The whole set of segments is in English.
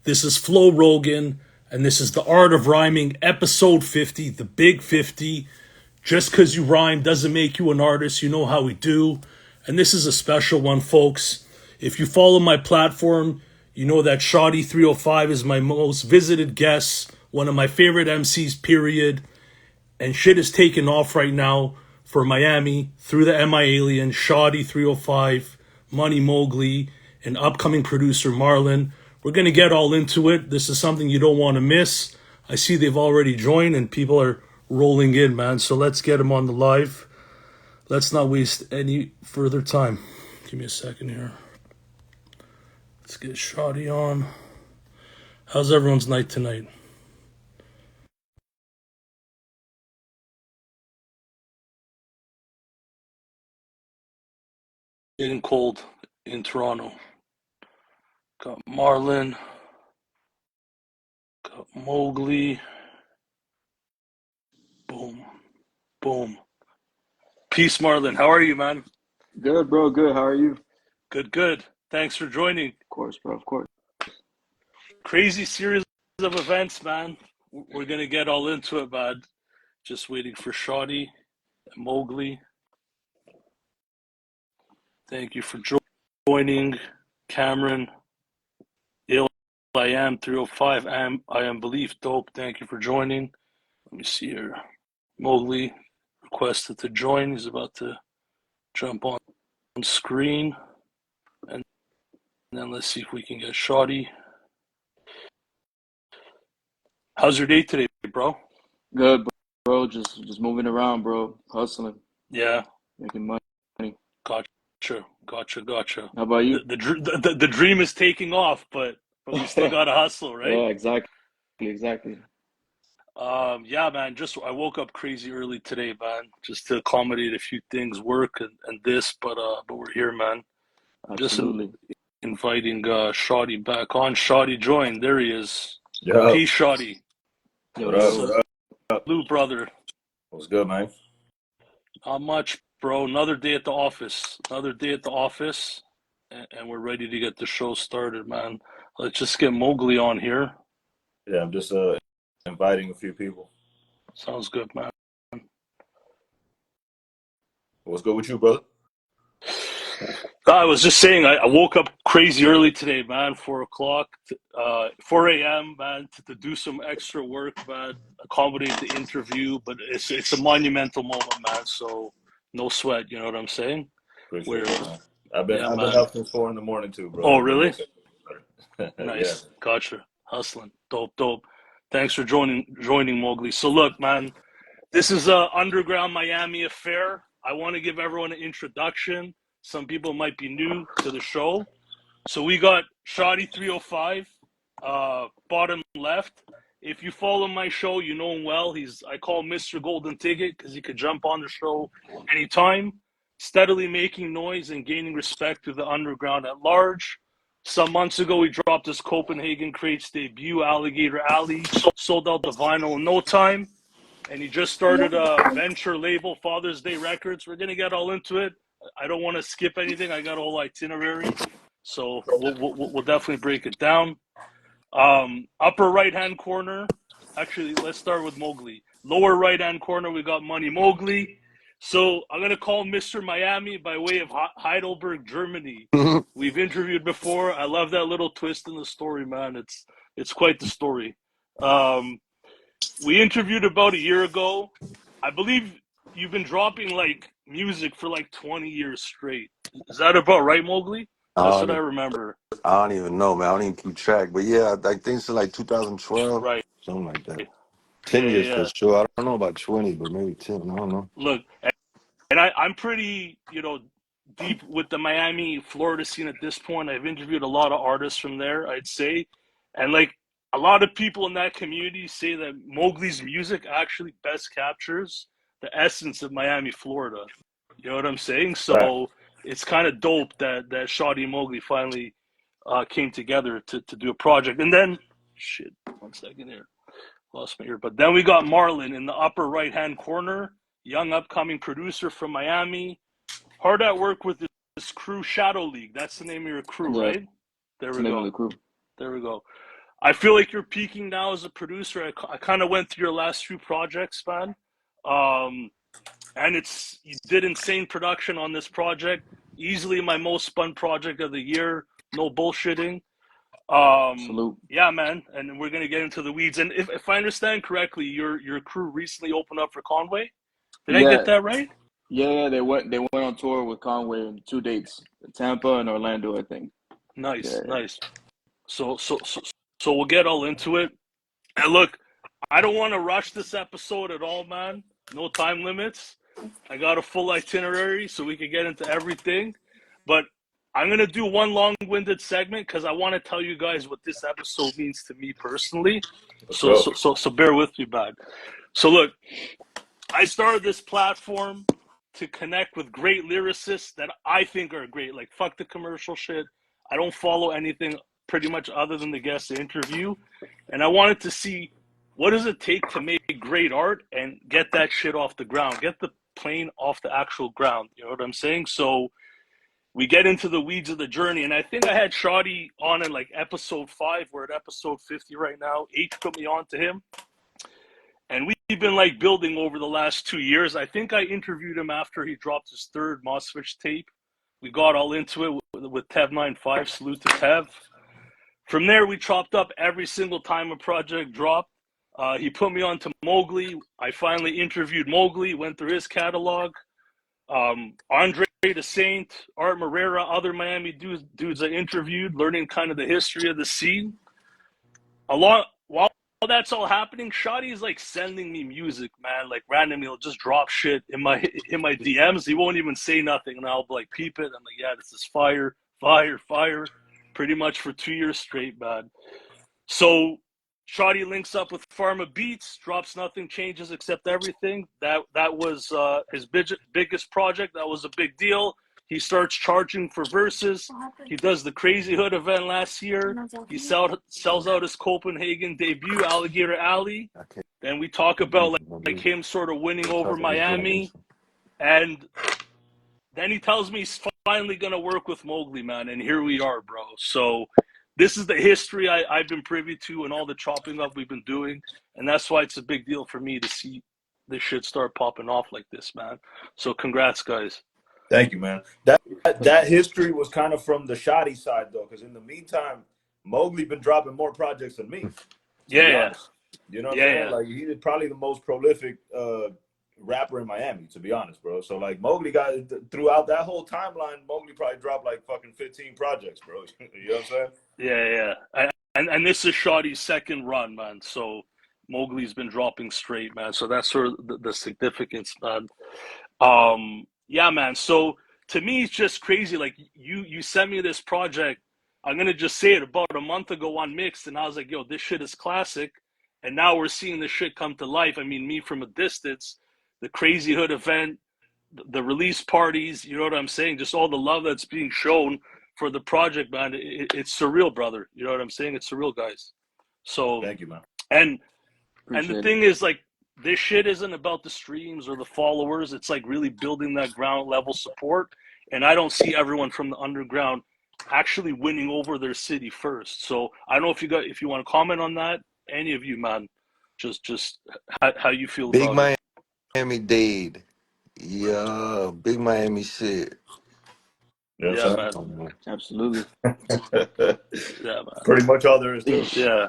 This is Flo Rogan, and this is The Art of Rhyming, episode 50, the big 50. Just because you rhyme doesn't make you an artist. You know how we do. And this is a special one, folks. If you follow my platform, you know that Shottie 305 is my most visited guest, one of my favorite MCs, period. And shit is taking off right now for Miami through the MIALIENS, Shottie 305, Money Mogly, and upcoming producer MRLN. We're going to get all into it. This is something you don't want to miss. I see they've already joined and people are rolling in, man. So let's get them on the live. Let's not waste any further time. Give me a second here. Let's get Shottie on. How's everyone's night tonight? Getting cold in Toronto. Got MRLN. Got Mogly. Boom. Boom. Peace, MRLN. How are you, man? Good, bro. Good. How are you? Good, good. Thanks for joining. Of course, bro. Of course. Crazy series of events, man. We're going to get all into it, bud. Just waiting for Shottie and Mogly. Thank you for joining. Cameron. I am 305. I am Belief. Dope. Thank you for joining. Let me see here. Mogly requested to join. He's about to jump on screen. And then let's see if we can get Shottie. How's your day today, bro? Good, bro. Just moving around, bro. Hustling. Yeah. Making money. Gotcha. How about you? The dream is taking off, but we still gotta hustle, right? Yeah, exactly. Yeah, man. I woke up crazy early today, man, just to accommodate a few things, work and this, but we're here, man. Absolutely. Just inviting Shottie back on. Shottie joined. There he is. Yo. Peace, Shottie. What up? Blue brother. What's good, man? Not much, bro. Another day at the office. And we're ready to get the show started, man. Let's just get Mogly on here. Yeah, I'm just inviting a few people. Sounds good, man. What's good with you, brother? I was just saying, I woke up crazy early today, man. 4 a.m., man, to do some extra work, man. Accommodate the interview, but it's a monumental moment, man. So no sweat, you know what I'm saying? Appreciate it, man. I've been up since 4 in the morning too, bro. Oh, really? Yeah. Nice. Gotcha. Hustling. Dope. Thanks for joining Mogly. So look, man, this is a underground Miami affair. I want to give everyone an introduction. Some people might be new to the show. So we got Shottie 305, bottom left. If you follow my show, you know him well. I call him Mr. Golden Ticket because he could jump on the show anytime. Steadily making noise and gaining respect to the underground at large. Some months ago, he dropped his Copenhagen Crates debut, Alligator Alley, sold out the vinyl in no time. And he just started a venture label, Father's Day Records. We're going to get all into it. I don't want to skip anything. I got a whole itinerary. So we'll definitely break it down. Upper right-hand corner. Actually, let's start with Mogly. Lower right-hand corner, we got Money Mogly. So I'm going to call Mr. Miami by way of Heidelberg, Germany. We've interviewed before. I love that little twist in the story, man. It's quite the story. We interviewed about a year ago. I believe you've been dropping like music for like 20 years straight. Is that about right, Mogly? That's what I remember. I don't even know, man. I don't even keep track. But yeah, I think it's like 2012, Right. something like that. 10 years for sure. I don't know about 20, but maybe 10. I don't know. Look, and I'm pretty, deep with the Miami, Florida scene at this point. I've interviewed a lot of artists from there, I'd say. And like a lot of people in that community say that Mogly's music actually best captures the essence of Miami, Florida. You know what I'm saying? So it's kind of dope that Shottie and Mogly finally came together to do a project. And then, 1 second here. Lost my ear. But then we got MRLN in the upper right-hand corner, young upcoming producer from Miami. Hard at work with this crew, Shadow League. That's the name of your crew, right? There we go. The crew. There we go. I feel like you're peaking now as a producer. I kind of went through your last few projects, man. And you did insane production on this project. Easily my most spun project of the year. No bullshitting. Salute. Yeah, man. And we're gonna get into the weeds. And if I understand correctly, your crew recently opened up for Conway. Did I Yeah, get that right? yeah. They went on tour with Conway in 2 dates, Tampa and Orlando, I think. Nice, Yeah. nice. So we'll get all into it. And look, I don't want to rush this episode at all, man. No time limits. I got a full itinerary so we can get into everything. But I'm going to do one long-winded segment because I want to tell you guys what this episode means to me personally. So bear with me, man. So look, I started this platform to connect with great lyricists that I think are great. Like, fuck the commercial shit. I don't follow anything pretty much other than the guest interview. And I wanted to see what does it take to make great art and get that shit off the ground, get the plane off the actual ground. You know what I'm saying? So we get into the weeds of the journey. And I think I had Shottie on in like episode 5. We're at episode 50 right now. H put me on to him. And we've been like building over the last 2 years. I think I interviewed him after he dropped his 3rd Mosfetch tape. We got all into it with Tev95. Salute to Tev. From there, we chopped up every single time a project dropped. He put me on to Mogly. I finally interviewed Mogly, went through his catalog. Andre the Saint, Art Morera, other Miami dudes I interviewed, learning kind of the history of the scene. While that's all happening, Shottie is like sending me music, man. Like randomly, he'll just drop shit in my DMs. He won't even say nothing, and I'll be like, peep it. I'm like, yeah, this is fire, fire, fire. Pretty much for 2 years straight, man. So Shottie links up with Pharma Beats, drops Nothing Changes Except Everything. That was his biggest project. That was a big deal. He starts charging for verses. He does the Crazy Hood event last year. He sells out his Copenhagen debut, Alligator Alley. Then we talk about like him sort of winning over Miami. And then he tells me he's finally going to work with Mogly, man. And here we are, bro. So this is the history I've been privy to and all the chopping up we've been doing. And that's why it's a big deal for me to see this shit start popping off like this, man. So congrats, guys. Thank you, man. That history was kind of from the Shottie side, though, because in the meantime, Mogly been dropping more projects than me. Yeah. You know what I'm saying? Like, he's probably the most prolific rapper in Miami, to be honest, bro. So, like, Mogly got, throughout that whole timeline, Mogly probably dropped, like, fucking 15 projects, bro. You know what I'm saying? Yeah. And this is Shottie's 2nd run, man. So Mowgli's been dropping straight, man. So that's sort of the significance, man. Yeah, man. So to me, it's just crazy. Like you sent me this project. I'm gonna just say it about a month ago on Mixed, and I was like, yo, this shit is classic. And now we're seeing this shit come to life. I mean, me from a distance, the Crazy Hood event, the release parties, you know what I'm saying? Just all the love that's being shown for the project, man. It's surreal, brother. You know what I'm saying? It's surreal, guys. So thank you, man. And the thing is, like, this shit isn't about the streams or the followers. It's like really building that ground level support. And I don't see everyone from the underground actually winning over their city first. So I don't know if you want to comment on that, any of you, man. Just how you feel Big about it. Miami Dade. Yeah, big Miami shit. You know what I'm man. Absolutely. Yeah, man. Pretty much all there is to it. Yeah.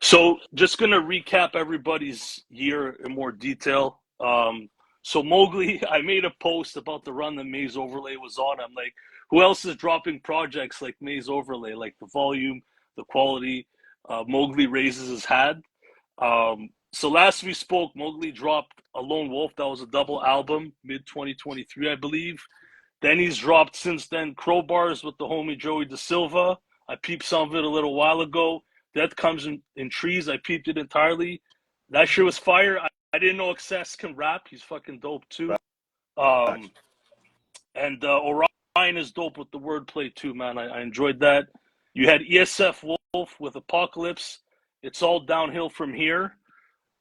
So just going to recap everybody's year in more detail. So Mogly, I made a post about the run that Maze Overlay was on. I'm like, who else is dropping projects like Maze Overlay, like the volume, the quality? Mogly raises his hand. So last we spoke, Mogly dropped A Lone Wolf. That was a double album, mid-2023, I believe. Then he's dropped since then Crowbars with the homie Joey Da Silva. I peeped some of it a little while ago. Death Comes in Trees. I peeped it entirely. That shit was fire. I didn't know Excess can rap. He's fucking dope too. And Orion is dope with the wordplay too, man. I enjoyed that. You had ESF Wolf with Apocalypse. It's all downhill from here.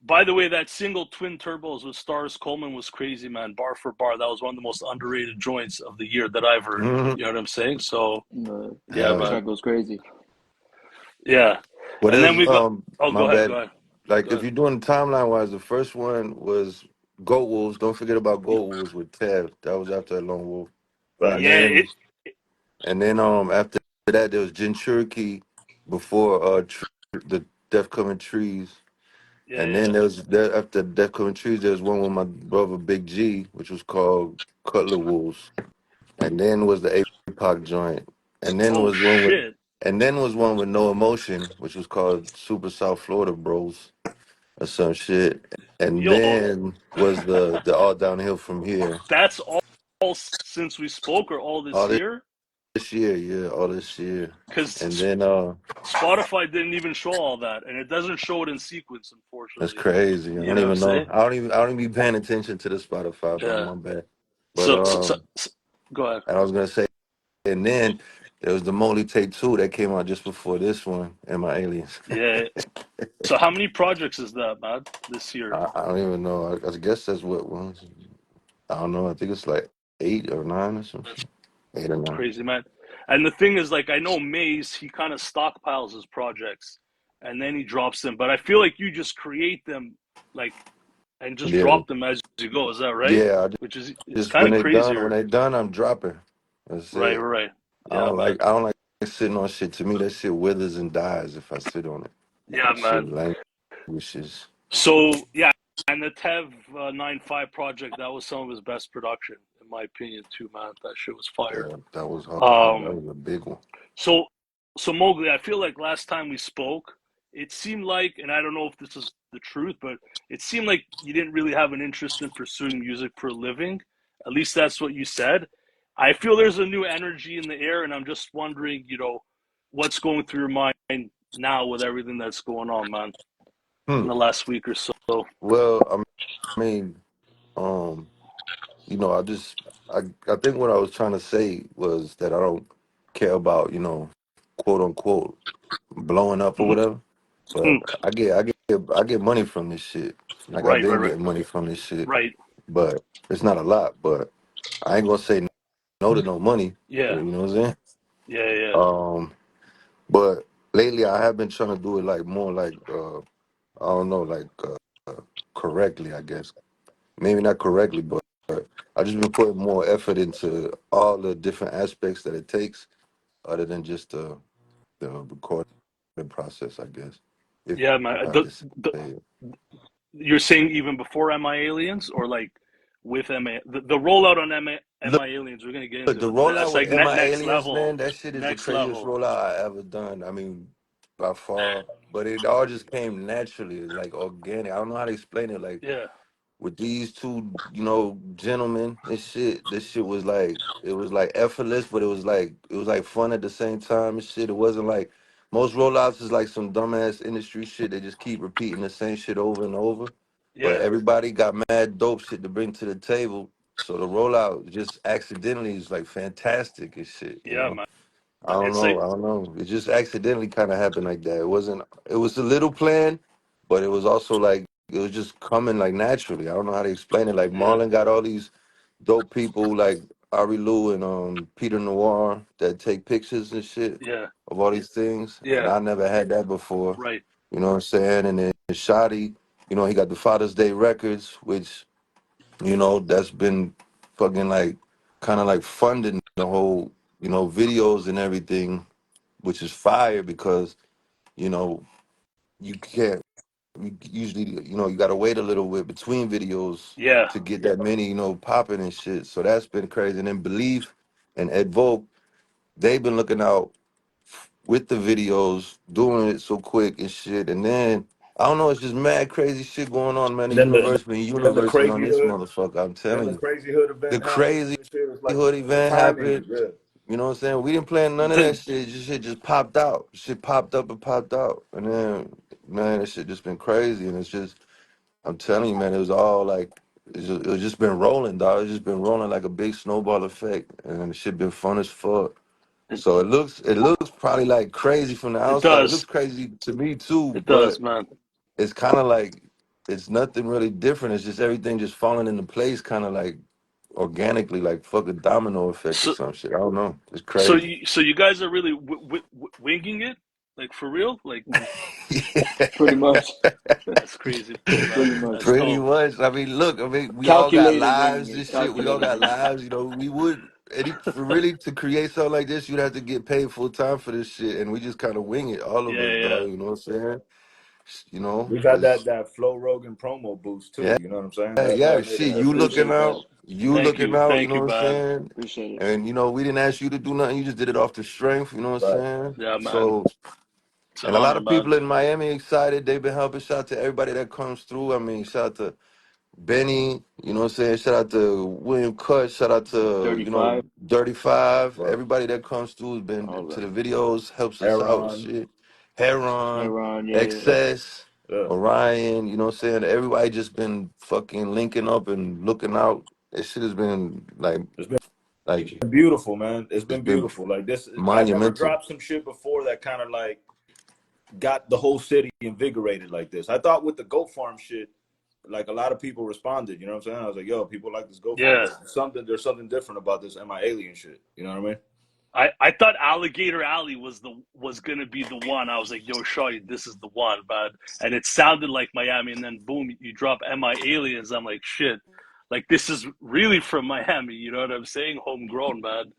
By the way, that single Twin Turbos with Stars Coleman was crazy, man. Bar for bar. That was one of the most underrated joints of the year that I've heard. You know what I'm saying? So, Yeah, man. Track goes crazy. Yeah. Well, And then there's we got. Oh, my go ahead. Go bad. ahead. Like Go if ahead. you're doing timeline wise, the first one was Goat Wolves. Don't forget about Goat Wolves with Tev. That was after Lone Wolf. And Facts. Yeah. then after that there was Gin Cherokee before the Death Coming Trees. Yeah. And Yeah. then after Death Coming Trees, there was one with my brother Big G, which was called Cutler Wolves. And then was the APOC joint. And then Oh was one with shit. No Emotion, which was called Super South Florida Bros or some shit. And Yo, then was the All Downhill From Here. that's all since we spoke, or all this All year? this year, yeah, all this year. And Because then Spotify didn't even show all that, and it doesn't show it in sequence, that's unfortunately. crazy. I You don't know what I'm even know. saying? I don't even be paying attention to the Spotify, bro. Yeah. My bad. But So go ahead. and I was gonna say, and then there was the Mogly Tape 2 that came out just before this one, and my aliens. Yeah. So how many projects is that, man, this year? I don't even know. I guess that's what ones. I don't know. I think it's like 8 or 9 or something. 8 or 9. Crazy, man. And the thing is, like, I know Maze, he kind of stockpiles his projects and then he drops them. But I feel like you just create them, like, and just Yeah, drop them as you go. Is that right? yeah. Which is, it's Just kind of when crazier. they done, I'm dropping. That's Right, it. right. Yeah, man. I don't like sitting on shit. To me, that shit withers and dies if I sit on it. Yeah, That shit man. languishes. So, yeah. And the Tev 9.5 project, that was some of his best production, in my opinion, too, man. That shit was fire. Yeah, that was hard. That Um, was a big one. So, so Mowgli, I feel like last time we spoke, it seemed like, and I don't know if this is the truth, but it seemed like you didn't really have an interest in pursuing music for a living. At least that's what you said. I feel there's a new energy in the air, and I'm just wondering, what's going through your mind now with everything that's going on, man, in Hmm. the last week or so. Well, I mean, um, I just I think what I was trying to say was that I don't care about, quote unquote blowing up or Mhm. whatever. But I get money from this shit. Like I've Right, right, been right, getting money from this shit. right. But it's not a lot. But I ain't gonna say no to no money. Yeah, You know what I'm saying? yeah, yeah, Um, but lately I have been trying to do it like more like I don't know, like correctly, I guess. Maybe not correctly, but I just been putting more effort into all the different aspects that it takes, other than just the recording process, I guess. yeah, If man. I had to say it. You're saying even before MIALIENS, or like with MI, the rollout on MIALIENS, we're gonna get Look, into the it, but rollout that's with like MI next Aliens, man, level, that shit is the next craziest level. rollout I ever done. I mean, by far. But it all just came naturally, like organic. I don't know how to explain it. Like Yeah, with these two, gentlemen, this shit was like it was like effortless, but it was like fun at the same time and shit. It wasn't like most rollouts is like some dumbass industry shit. They just keep repeating the same shit over and over. But yeah, everybody got mad dope shit to bring to the table. So the rollout just accidentally is like fantastic and shit. yeah, man. I don't It's know. like, I don't know. It just accidentally kind of happened like that. It wasn't. It was a little planned, but it was also like it was just coming like naturally. I don't know how to explain it. Like yeah, Marlon got all these dope people like Ari Lou and Peter Noir that take pictures and shit yeah, of all these things, and yeah, I never had that before. right. You know what I'm saying? And then Shottie, he got the Father's Day records, which that's been fucking like kind of like funding the whole videos and everything, which is fire because you know you can't you usually you got to wait a little bit between videos Yeah, to get that many popping and shit. So that's been crazy. And then Belief and Ed Vogue, they've been looking out with the videos, doing it so quick and shit. And then I don't know, it's just mad crazy shit going on, man. The Then universe been then the universing on crazy this hood, motherfucker. I'm then telling the you, crazy hood the event happens crazy and shit. It's like hood the event timing happened. is good. You know what I'm saying? We didn't plan none of that the, shit. Shit just popped out. Shit popped up and popped out. And then, man, that shit just been crazy. And it's just, I'm telling you, man, it was all like, it was just been rolling, dog. It's just been rolling like a big snowball effect. And the shit been fun as fuck. So it looks probably like crazy from the it outside. It looks does, crazy to me too, it does, but man. it's kind of like, it's nothing really different. It's just everything just falling into place, kind of like organically, like fucking domino effect or So, some shit. I don't know. It's so crazy. you guys are really winging it. Like for real? Like Pretty much. that's crazy, man. Pretty much. That's Pretty dope. much. I mean, look, I mean, we all got Calculated lives winging and it. shit. We all Calculated got winging it. lives. You know, we would, really to create something like this, you'd have to get paid full time for this shit. And we just kind of wing it, all of Yeah, us, yeah, dog. You know what I'm saying? You know, We've had that Flow Rogan promo boost too. yeah, You know what I'm saying? That yeah, that made a shit. I difference. appreciate that. You looking out, you Thank know you, what I'm man. saying? Appreciate it. And, you know, we didn't ask you to do nothing. You just did it off the strength, you know what I'm Right. saying? Yeah, man. So, It's an and a lot honor, of man. people in Miami excited. They've been helping. Shout out to everybody that comes through. I mean, shout out to Benny, you know what I'm saying? Shout out to William Cut, shout out to, you know, 35. Dirty Five. Right. Everybody that comes through has All been to that. the videos, helps us out and Heron. shit. Heron, Aaron, yeah. Excess, Yeah. Orion, you know what I'm saying? Everybody just been fucking linking up and looking out. This shit has been It's like been beautiful, man. It's it's been been beautiful. Like this, I never monumental. dropped some shit before that kind of like got the whole city invigorated like this. I thought with the goat farm shit, like a lot of people responded. You know what I'm saying? I was like, yo, people like this goat farm, Yeah. but there's something different about this MIALIEN shit. You know what I mean? I thought Alligator Alley was gonna be the one. I was like, yo, Shottie, this is the one, man. And it sounded like Miami, and then boom, you drop MIALIENS. I'm like, shit, like this is really from Miami. You know what I'm saying? Homegrown, man.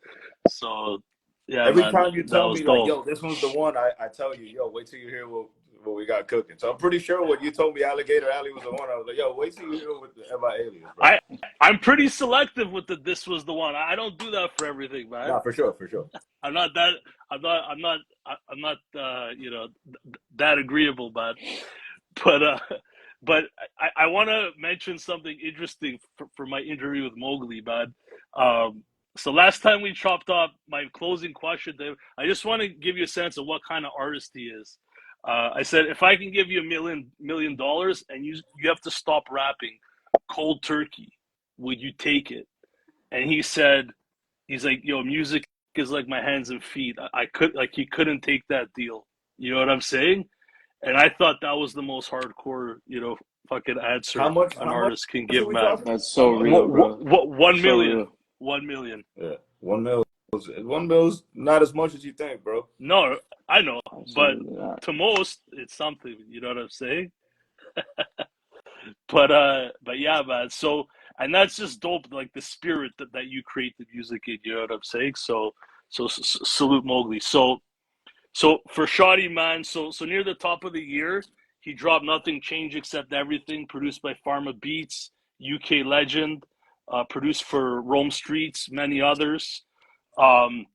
So yeah, Every man, time you that tell was me like, dope. yo, this one's the one, I tell you, yo, wait till you hear what we got cooking. So I'm pretty sure when you told me Alligator Alley was the one, I was like, yo, wait till you hear what the MIALIENS, bro. I'm pretty selective with the this was the one. I don't do that for everything, man. Nah, for sure, for sure. I'm not that. I'm not. You know, that agreeable, man. But I want to mention something interesting for my interview with Mogly, man. So last time we chopped up, my closing question, Dave, I just want to give you a sense of what kind of artist he is. I said, if I can give you $1 million and you have to stop rapping cold turkey, would you take it? And he said, he's like, yo, music is like my hands and feet. He couldn't take that deal. You know what I'm saying? And I thought that was the most hardcore, fucking How answer much an how much artist can are give, we man. talking? That's How so much? real, bro. What, 1 So million. real. 1 million. Yeah. 1 mil. 1 mil's not as much as you think, bro. No, I know, but Absolutely not. to most, it's something. You know what I'm saying? But yeah, man. So, and that's just dope. Like the spirit that you create the music in. You know what I'm saying? So salute Mowgli. So for Shottie, man. So near the top of the year, he dropped Nothing Changed Except Everything, produced by Pharma Beats, UK legend, produced for Rome Streets, many others. Um,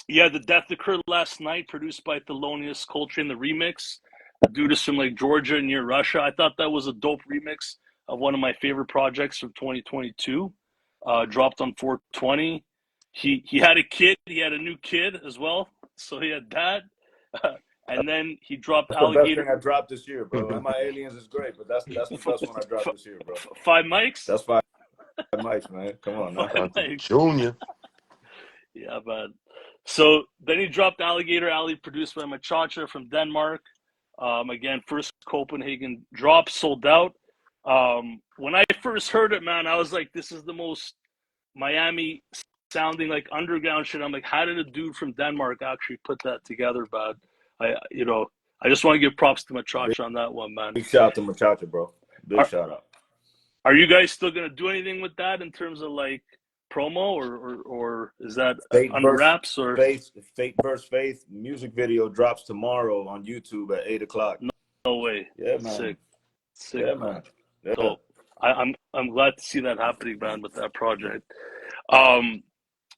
yeah, The Death Occurred Last Night, produced by Thelonious Coltrane, the remix. A dude is from like Georgia near Russia. I thought that was a dope remix of one of my favorite projects from 2022. Dropped on 420. He had a kid. He had a new kid as well. So he had that. And then he dropped That's the best thing Alligator. I dropped this year, bro. MIALIENS is great, but that's the best one I dropped this year, bro. 5 mics. That's 5 mics, man. Come on now. Five Shout out to mics. Junior. Yeah, man. So then he dropped Alligator Alley, produced by Machacha from Denmark. Again, first Copenhagen drop, sold out. When I first heard it, man, I was like, this is the most Miami sounding like underground shit. I'm like, how did a dude from Denmark actually put that together, man? I just want to give props to Machacha on that one, man. Big shout out to Machacha, bro. Big shout out. Are you guys still gonna do anything with that in terms of like promo, or is that under wraps? Or Fate versus Faith music video drops tomorrow on YouTube at 8 o'clock. no way? Yeah, man. Sick, Yeah, man. Yeah. Dope. I'm glad to see that happening, man, with that project.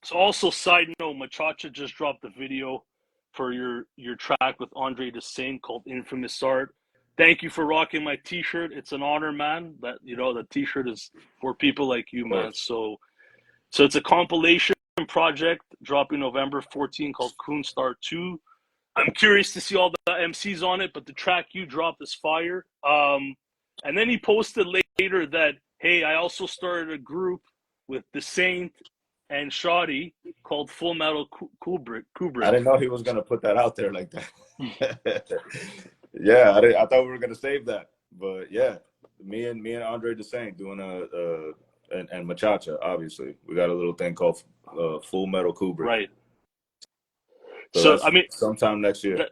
So also side note, Machacha just dropped a video for your track with Andre the Saint called Infamous Art. Thank you for rocking my t-shirt. It's an honor, man. That the t-shirt is for people like you, man. So it's a compilation project dropping November 14 called Coonstar 2. I'm curious to see all the MCs on it, but the track you dropped is fire. And then he posted later that, hey, I also started a group with the Saint and Shottie called Full Metal Kubrick. I didn't know he was gonna put that out there like that. Yeah, I thought we were gonna save that, but yeah, me and Andre the Saint doing and Machacha, obviously, we got a little thing called Full Metal Kubrick. Right. So I mean, sometime next year.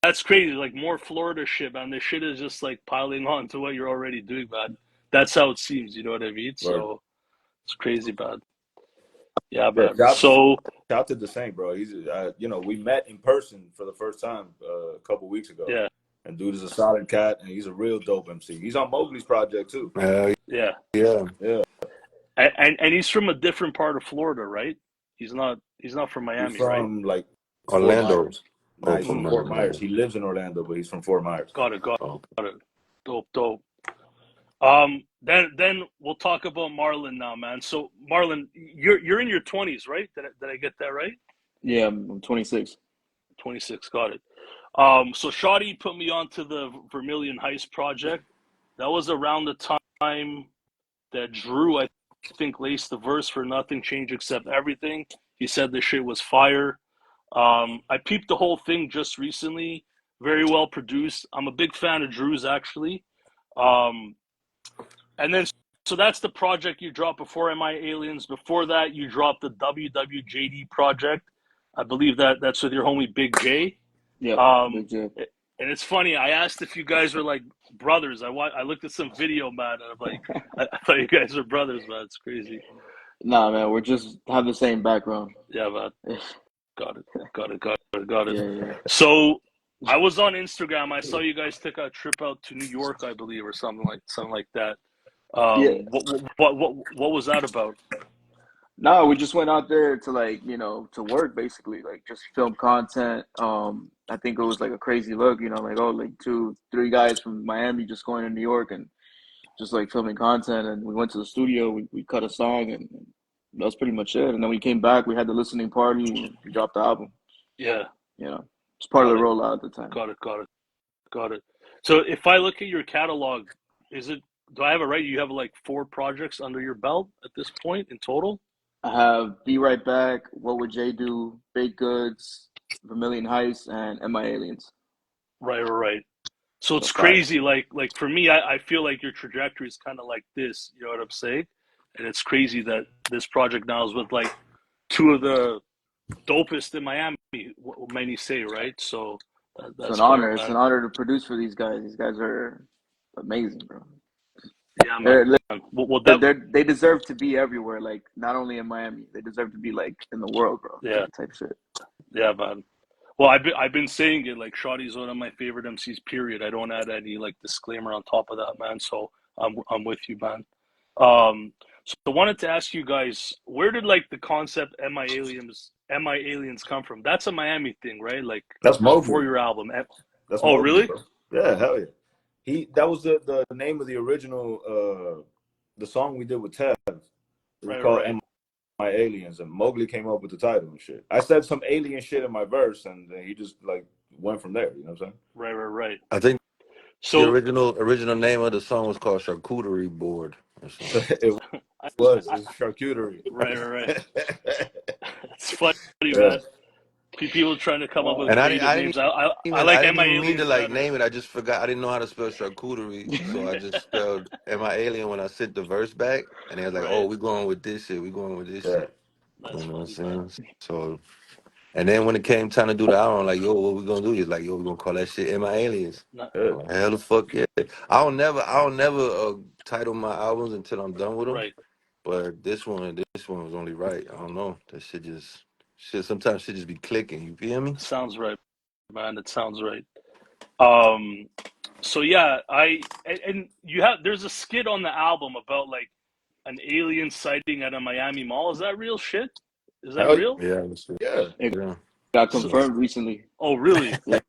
that's crazy. Like more Florida shit, man. This shit is just like piling on to what you're already doing, man. That's how it seems. You know what I mean? Word. So it's crazy, man. Yeah, Yeah, man. So shout to the Saint, bro. He's you know, we met in person for the first time a couple weeks ago. yeah, And dude is a solid cat, and he's a real dope MC. He's on Mowgli's project too. yeah. Yeah. And he's from a different part of Florida, right? He's not from Miami, He's right? from like Fort Orlando. Myers. Nah, he's from Mm. Fort Myers. He lives in Orlando, but he's from Fort Myers. Got it. Oh. Dope. Then we'll talk about Marlon now, man. So Marlon, you're in your 20s, right? Did I get that right? Yeah, I'm 26. 26, got it. So Shottie put me onto the Vermilion Heist project. That was around the time that Drew, I think, laced the verse for Nothing Changed Except Everything. He said the shit was fire. I peeped the whole thing just recently. Very well produced. I'm a big fan of Drew's, actually. And then, so that's the project you dropped before MIALIENS. Before that, you dropped the WWJD project. I believe that's with your homie Big J. Yeah, Big J. And it's funny. I asked if you guys were like brothers. I looked at some video, man, and I'm like, I thought you guys were brothers, man. It's crazy. Nah, man, we're just have the same background. Yeah, man. Got it. Yeah. So I was on Instagram. I saw you guys took a trip out to New York, I believe, or something like that. Yeah. What was that about? No, we just went out there to like, to work basically, like just film content. I think it was like a crazy look, like like 2-3 guys from Miami just going to New York and just like filming content. And we went to the studio, we cut a song, and that was pretty much it. And then we came back, we had the listening party, and we dropped the album. Yeah, It's part of the rollout at the time. Got it. So if I look at your catalog, do I have it right? You have like 4 projects under your belt at this point in total? I have Be Right Back, What Would Jay Do, Baked Goods, Vermilion Heist, and MIALIENS. Right. So it's That's 5. crazy. Like for me, I feel like your trajectory is kind of like this. You know what I'm saying? And it's crazy that this project now is with like 2 of the dopest in Miami. What many say, right? So that's It's an honor. fire, It's man. an honor to produce for these guys. These guys are amazing, bro. Yeah, man. They deserve to be everywhere. Like not only in Miami, they deserve to be like in the world, bro. Yeah. Type shit. Yeah, man. Well, I've been saying it, like Shottie's one of my favorite MCs. Period. I don't add any like disclaimer on top of that, man. So I'm with you, man. So I wanted to ask you guys, where did like the concept MIALIENS come from? That's a Miami thing, right? Like That's before Mowgli. your album. That's Oh, Mowgli, really? bro. Yeah, hell yeah. That was the name of the original the song we did with Tev. It was called MIALIENS, and Mowgli came up with the title and shit. I said some alien shit in my verse, and he just like went from there. You know what I'm saying? Right. I think So the original name of the song was called Charcuterie Board or something. It was charcuterie. Right. It's funny, Yeah. man. People trying to come up with And creative names. I like I didn't even mean to MIALIENS like better. name it. I just forgot. I didn't know how to spell charcuterie, so I just spelled MIALIEN when I sent the verse back, and they was like, Right. "Oh, we're going with this shit. We're going with this shit." That's You know what I'm funny, man. saying? So, and then when it came time to do the album, I'm like, "Yo, what we gonna do?" He's like, "Yo, we gonna call that shit MIALIENS." Yeah. I'm like, hell the fuck yeah! I don't never title my albums until I'm done with them. Right. But this one was only right. I don't know. That shit. Sometimes shit just be clicking. You feel me? Sounds right, man. It sounds right. So yeah, and there's a skit on the album about like an alien sighting at a Miami mall. Is that real shit? Is that real? Yeah. Yeah. It Yeah. got confirmed recently. Oh, really? Yeah.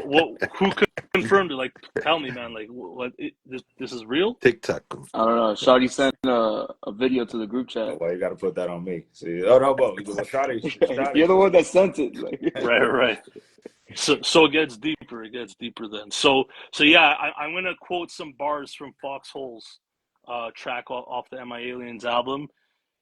Who confirmed it? Like, tell me, man. Like, this is real? TikTok. I don't know. Shottie sent a video to the group chat. Why you got to put that on me? See, oh no, but Shottie. You're the one that sent it. Like, Right. So it gets deeper. It gets deeper then. So yeah, I'm gonna quote some bars from Foxhole's track off the MIALIENS album.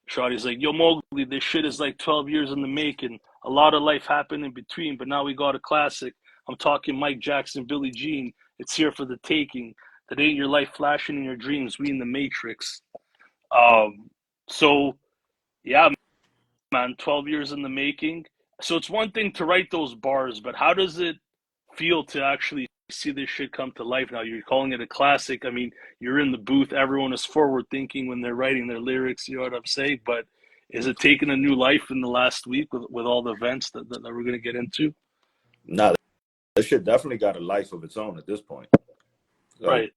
Shottie's like, "Yo, Mowgli, this shit is like 12 years in the making. A lot of life happened in between, but now we got a classic. I'm talking Mike Jackson, Billie Jean. It's here for the taking. That ain't your life flashing in your dreams. We in the Matrix." So yeah, man, 12 years in the making. So it's one thing to write those bars, but how does it feel to actually see this shit come to life now? You're calling it a classic. I mean, you're in the booth. Everyone is forward thinking when they're writing their lyrics. You know what I'm saying? But is it taking a new life in the last week with all the events that we're going to get into? Nah, that shit definitely got a life of its own at this point. Like,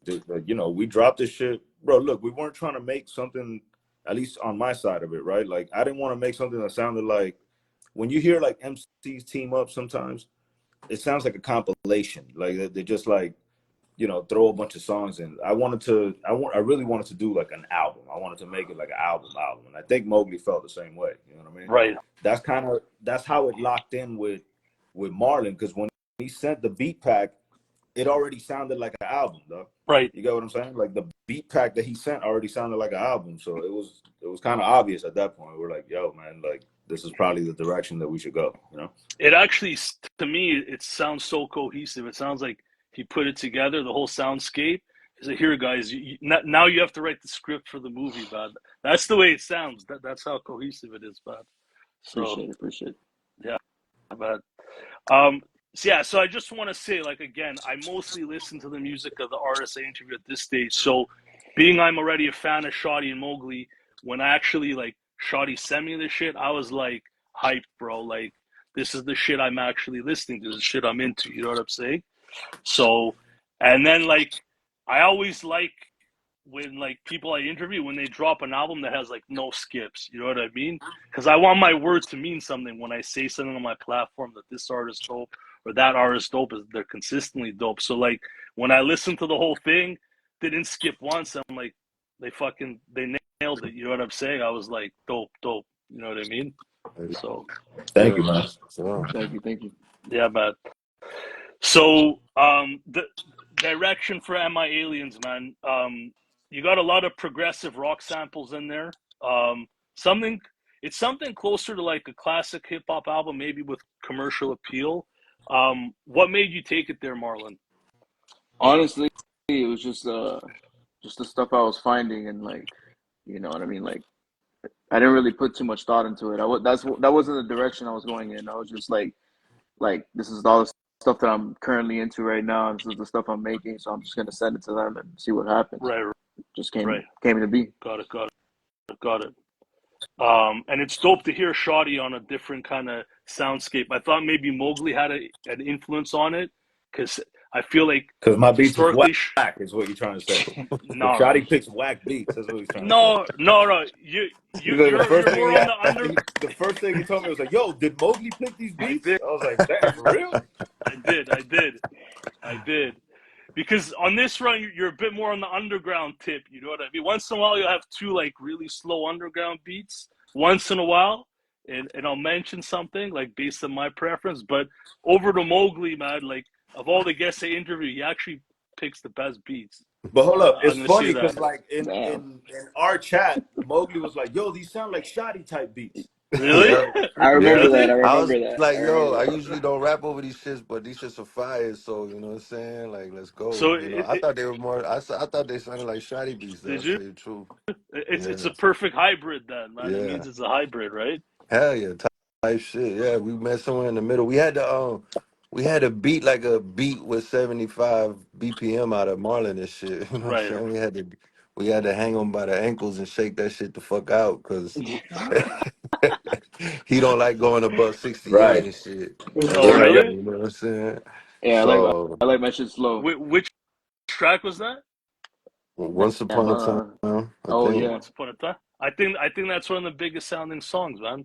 right. you know, we dropped this shit, bro. Look, we weren't trying to make something, at least on my side of it, right? Like, I didn't want to make something that sounded like, when you hear like MCs team up, sometimes it sounds like a compilation. Like they just like, you know, throw a bunch of songs in. I really wanted to do like an album. I wanted to make it like an album. And I think Mogly felt the same way. You know what I mean? Right. That's how it locked in with MRLN, because when he sent the beat pack, it already sounded like an album, though. Right. You get what I'm saying? Like the beat pack that he sent already sounded like an album. So it was kind of obvious at that point. We're like, yo, man, like this is probably the direction that we should go, you know? It actually, to me, it sounds so cohesive. It sounds like he put it together, the whole soundscape. He's like, here, guys, now you have to write the script for the movie, bud. That's the way it sounds. That's how cohesive it is, bud. So, Appreciate it. Yeah, but so I just want to say, like, again, I mostly listen to the music of the artists I interview at this stage. So, being I'm already a fan of Shottie and Mogly, when I actually like Shottie sent me this shit, I was like hyped, bro. Like, this is the shit I'm actually listening to. This is shit I'm into. You know what I'm saying? So, and then like, I always like when like people I interview, when they drop an album that has like no skips. You know what I mean? Because I want my words to mean something when I say something on my platform that this artist dope or that artist dope, is they're consistently dope. So like when I listen to the whole thing, they didn't skip once. I'm like, they nailed it. You know what I'm saying? I was like, dope. You know what I mean? So Thank you, man. Thank you. yeah, but so the direction for MIALIENS, man. You got a lot of progressive rock samples in there. It's something closer to like a classic hip hop album, maybe with commercial appeal. What made you take it there, Marlon? Honestly, it was just the stuff I was finding, and like, you know what I mean. Like, I didn't really put too much thought into it. That wasn't the direction I was going in. I was just like this is all the stuff that I'm currently into right now, and this is the stuff I'm making. So I'm just gonna send it to them and see what happens. Right. Just came to be. Got it. And it's dope to hear Shottie on a different kind of soundscape. I thought maybe Mogly had an influence on it, because I feel like because my beats is historically whack, is what you're trying to say. no, Shottie picks whack beats. That's what he's trying to say. No. You're more on the under. The first thing he told me was like, "Yo, did Mogly pick these beats?" I was like, "Damn, for real?" I did. Because on this run, you're a bit more on the underground tip. You know what I mean? Once in a while, you'll have two like really slow underground beats. Once in a while, and I'll mention something like based on my preference. But over to Mogly, man, like of all the guests I interview, he actually picks the best beats. But hold up, it's funny because like in our chat, Mogly was like, "Yo, these sound like Shottie type beats." Really? I remember that. I was like, yo, I usually don't rap over these shits, but these shits are fire. So you know what I'm saying? Like, let's go. So you know, I thought they were more. I thought they sounded like Shottie beats. Though, did to you? tell you the truth. It's a perfect hybrid then, man. Yeah. It means it's a hybrid, right? Hell yeah, type shit. Yeah, we met somewhere in the middle. We had to beat like a beat with 75 BPM out of Marlon and shit. You know what I'm Right. saying? We had to hang him by the ankles and shake that shit the fuck out, because he don't like going above 68 and shit. Oh, really? You know what I'm saying? Yeah, So I like my shit slow. Which track was that? once upon a time, I think. Once upon a time. I think that's one of the biggest sounding songs, man.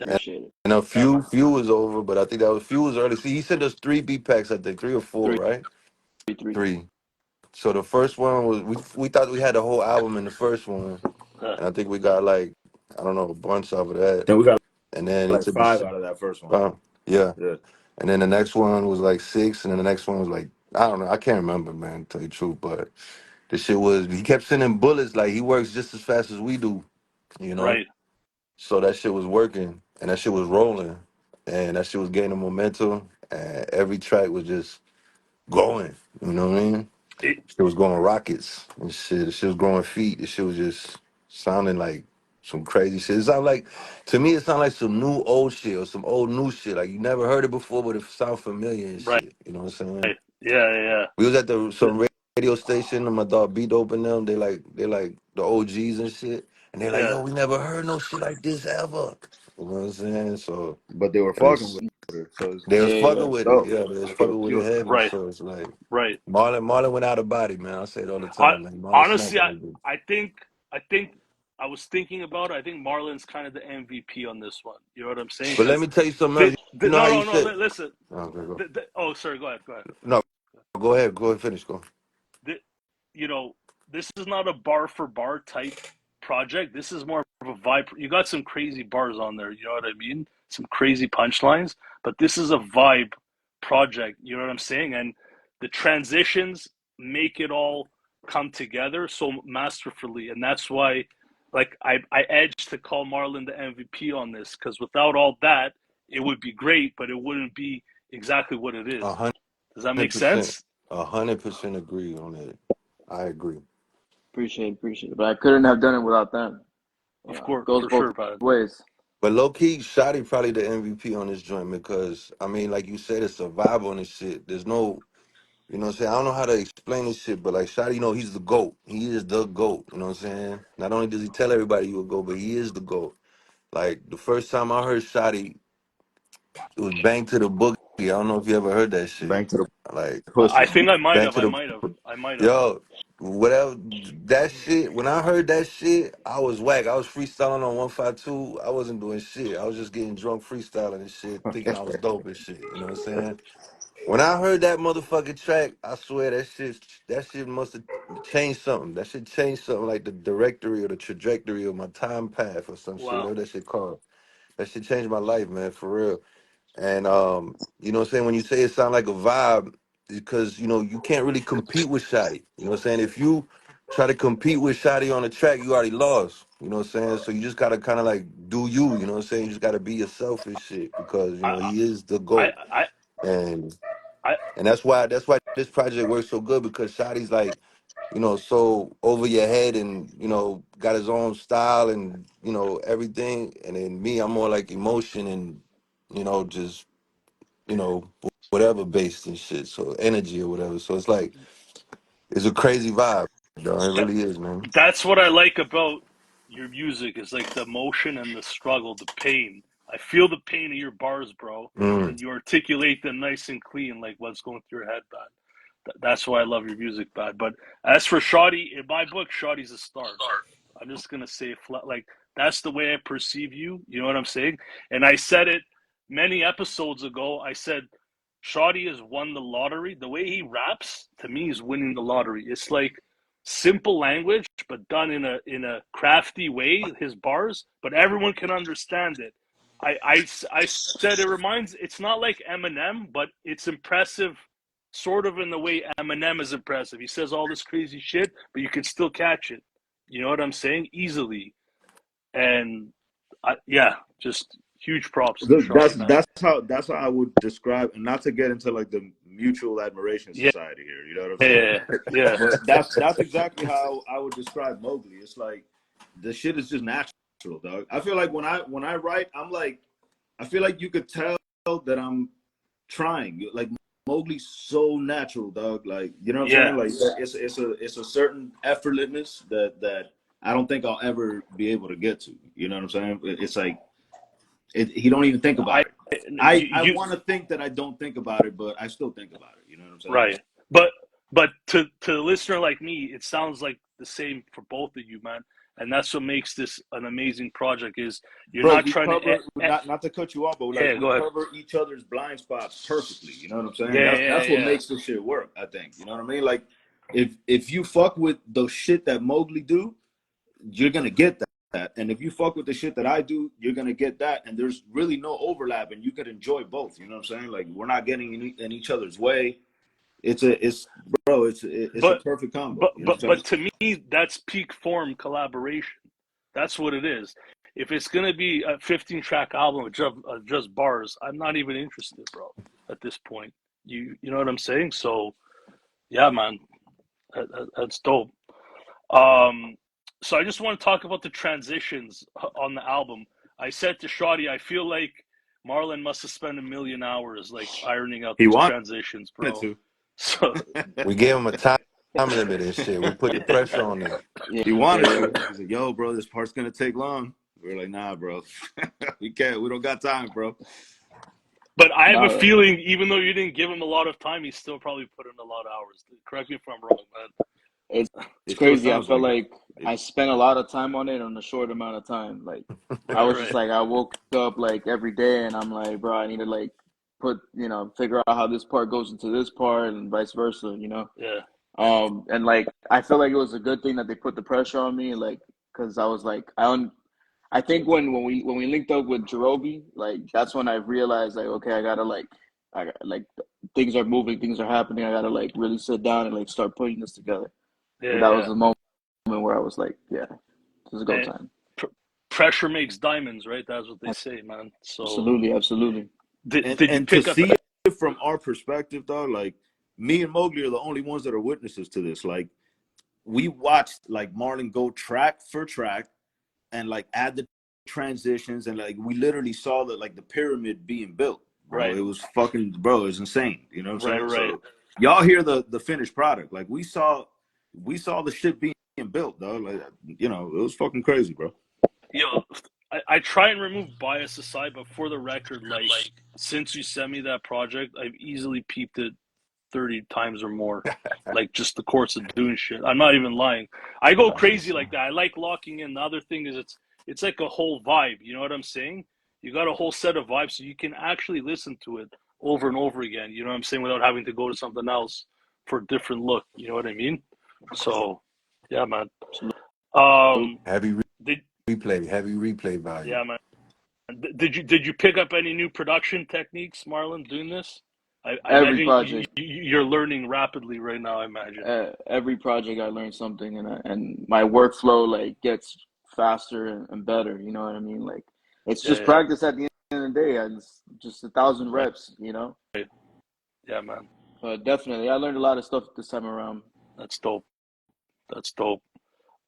Appreciate it. And a few was over, but I think that was few was early. See, he sent us 3 beat packs, I think, 3 or 4, right? Three. So the first one was we thought we had the whole album in the first one, and I think we got like, I don't know, a bunch off of that. Then we got and then like 5 out of that first one. Yeah. And then the next one was like 6, and then the next one was like, I don't know, I can't remember, man, to tell you the truth, but the shit was, he kept sending bullets, like he works just as fast as we do, you know? Right. So that shit was working, and that shit was rolling, and that shit was gaining momentum, and every track was just going, you know what I mean? It was going rockets and shit. The shit was growing feet. The shit was just sounding like some crazy shit. It sound like, to me, it sound like some new old shit or some old new shit. Like you never heard it before, but it sound familiar and Right. shit. You know what I'm saying? Yeah. We was at some radio station and my dog Beat opened them. They like the OGs and shit. And they're like, Yeah. yo, we never heard no shit like this ever. You know what I'm saying? So But they were it fucking was, with it. So they was Yeah, fucking that's with it. dope. Yeah, they was that's dope fucking with it shit. heavy. Right. So it's like Right. Marlon went out of body, man. I say it all the I time, man. Marlon smacked honestly, that bitch. I think I was thinking about it. I think Marlon's kind of the MVP on this one. You know what I'm saying? But let Because me tell you something else. You know how you no. said, Listen. okay, go. Oh, sorry. Go ahead. No, go ahead. Go ahead. Finish. Go. The, you know, this is not a bar for bar type project. This is more of a vibe. You got some crazy bars on there. You know what I mean? Some crazy punchlines. But this is a vibe project. You know what I'm saying? And the transitions make it all come together so masterfully. And that's why, like, I edged to call Marlon the MVP on this because without all that, it would be great, but it wouldn't be exactly what it A is. hundred Does that make percent. sense? 100% agree on it. I agree. Appreciate it. But I couldn't have done it without them. You Of know, it course, goes for both sure, bud. ways. But low key, Shottie probably the MVP on this joint because I mean, like you said, it's a vibe on this shit. There's no, you know what I'm saying? I don't know how to explain this shit, but like Shottie, you know, he's the GOAT. He is the GOAT. You know what I'm saying? Not only does he tell everybody you a GOAT, but he is the GOAT. Like the first time I heard Shottie, it was Bang to the Boogie. I don't know if you ever heard that shit. Bang to the Like I pussy. think I might Bang have. to the I might have. Yo, whatever that shit. When I heard that shit, I was whack. I was freestyling on 152. I wasn't doing shit. I was just getting drunk freestyling and shit, thinking I was dope and shit. You know what I'm saying? When I heard that motherfucking track, I swear that shit must have changed something. That shit changed something like the directory or the trajectory of my time path or some shit, Wow. whatever that shit called. That shit changed my life, man, for real. And you know what I'm saying? When you say it sound like a vibe, because you know, you can't really compete with Shotty. You know what I'm saying? If you try to compete with Shotty on the track, you already lost. You know what I'm saying? So you just gotta kinda like do you know what I'm saying? You just gotta be yourself and shit because you I know he is the I GOAT. I And I that's why this project works so good because Shotty's like, you know, so over your head and, you know, got his own style and, you know, everything. And then me, I'm more like emotion and, you know, just you know, whatever based and shit. So energy or whatever. So it's like it's a crazy vibe, though. It that, really is, man. that's what I like about your music is like the emotion and the struggle, the pain. I feel the pain of your bars, bro, Mm. and you articulate them nice and clean, like what's going through your head, man. That's why I love your music, bad. But as for Shottie, in my book, Shottie's a star. I'm just gonna say it flat, like that's the way I perceive you. You know what I'm saying? And I said it many episodes ago. I said Shottie has won the lottery. The way he raps to me is winning the lottery. It's like simple language, but done in a crafty way. His bars, but everyone can understand it. I said it reminds. It's not like Eminem, but it's impressive sort of in the way Eminem is impressive. He says all this crazy shit, but you can still catch it. You know what I'm saying? Easily. And yeah, just huge props to Shotty, man. That's how I would describe, and not to get into like the mutual admiration Yeah, society here. You know what I'm saying? yeah, yeah. But that's exactly how I would describe Mowgli. It's like the shit is just natural, dog. I feel like when I write, I'm like, I feel like you could tell that I'm trying. Like Mowgli's so natural, dog. Like you know what I'm Yeah. saying? Like it's a certain effortlessness that I don't think I'll ever be able to get to. You know what I'm saying? It's like he don't even think I about it. I you want to think that I don't think about it, but I still think about it. You know what I'm saying? right. But to the listener like me, it sounds like the same for both of you, man. And that's what makes this an amazing project is you're Bro, not we trying to cover not to cut you off, but like yeah, we go ahead. cover each other's blind spots perfectly. You know what I'm saying? Yeah, That's what yeah. makes this shit work. I think. You know what I mean? Like if you fuck with the shit that Mowgli do, you're gonna get that. And if you fuck with the shit that I do, you're gonna get that. And there's really no overlap, and you could enjoy both. You know what I'm saying? Like we're not getting in each other's way. It's bro. It's a But perfect combo. but You know but what I'm but to me that's peak form collaboration. That's what it is. If it's gonna be a 15 track album of just bars, I'm not even interested, bro. At this point, you know what I'm saying? So yeah, man, that's dope. Um, So I just want to talk about the transitions on the album. I said to Shottie, I feel like Marlon must have spent 1,000,000 hours like ironing out He these wanted transitions, bro. to. So We gave him a time limit and shit. We put the pressure on him. Yeah, He wanted yeah. to. He's like, "Yo, bro, this part's gonna take long." We're like, "Nah, bro, we can't. We don't got time, bro." but I have a No, feeling, even though you didn't give him a lot of time, he still probably put in a lot of hours. Correct me if I'm wrong, man. it's It sure crazy. I sounds felt like like it. I spent a lot of time on it on a short amount of time. Like I Right, was just right. like I woke up like every day and I'm like, bro, I need to like put figure out how this part goes into this part and vice versa. Yeah, And like I feel like it was a good thing that they put the pressure on me, like because I was like I think when we linked up with Jerobi, like that's when I realized like okay, I gotta like like things are moving, things are happening. I gotta like really sit down and like start putting this together. So yeah, that was yeah. the moment where I was like, yeah, this is go And time. pr- pressure makes diamonds, right? That's what they say, man. So Absolutely, absolutely. did you And to pick up? see it from our perspective, though, like me and Mowgli are the only ones that are witnesses to this. Like we watched like Marlon go track for track and like add the transitions and like we literally saw the pyramid being built, bro. Right, It was fucking, bro, it's insane. You know what I'm right, saying? right. So y'all hear the finished product. Like we saw the shit being built, dog. Like it was fucking crazy, bro. Yo, I try and remove bias aside, but for the record, like since you sent me that project, I've easily peeped it 30 times or more. Like just the course of doing shit. I'm not even lying. I go crazy like that. I like locking in. The other thing is it's like a whole vibe. You know what I'm saying? You got a whole set of vibes so you can actually listen to it over and over again. You know what I'm saying? Without having to go to something else for a different look. You know what I mean? So yeah, man. Absolutely. Um Heavy replay value. yeah, man. Did you pick up any new production techniques, Marlon, doing this? I Every imagine project, you're learning rapidly right now. I imagine. every project, I learned something, and my workflow like gets faster and better. You know what I mean? Like it's Yeah, just yeah, practice at the end of the day, and it's just 1,000 right. reps. Yeah, man. But definitely, I learned a lot of stuff this time around. That's dope. That's dope.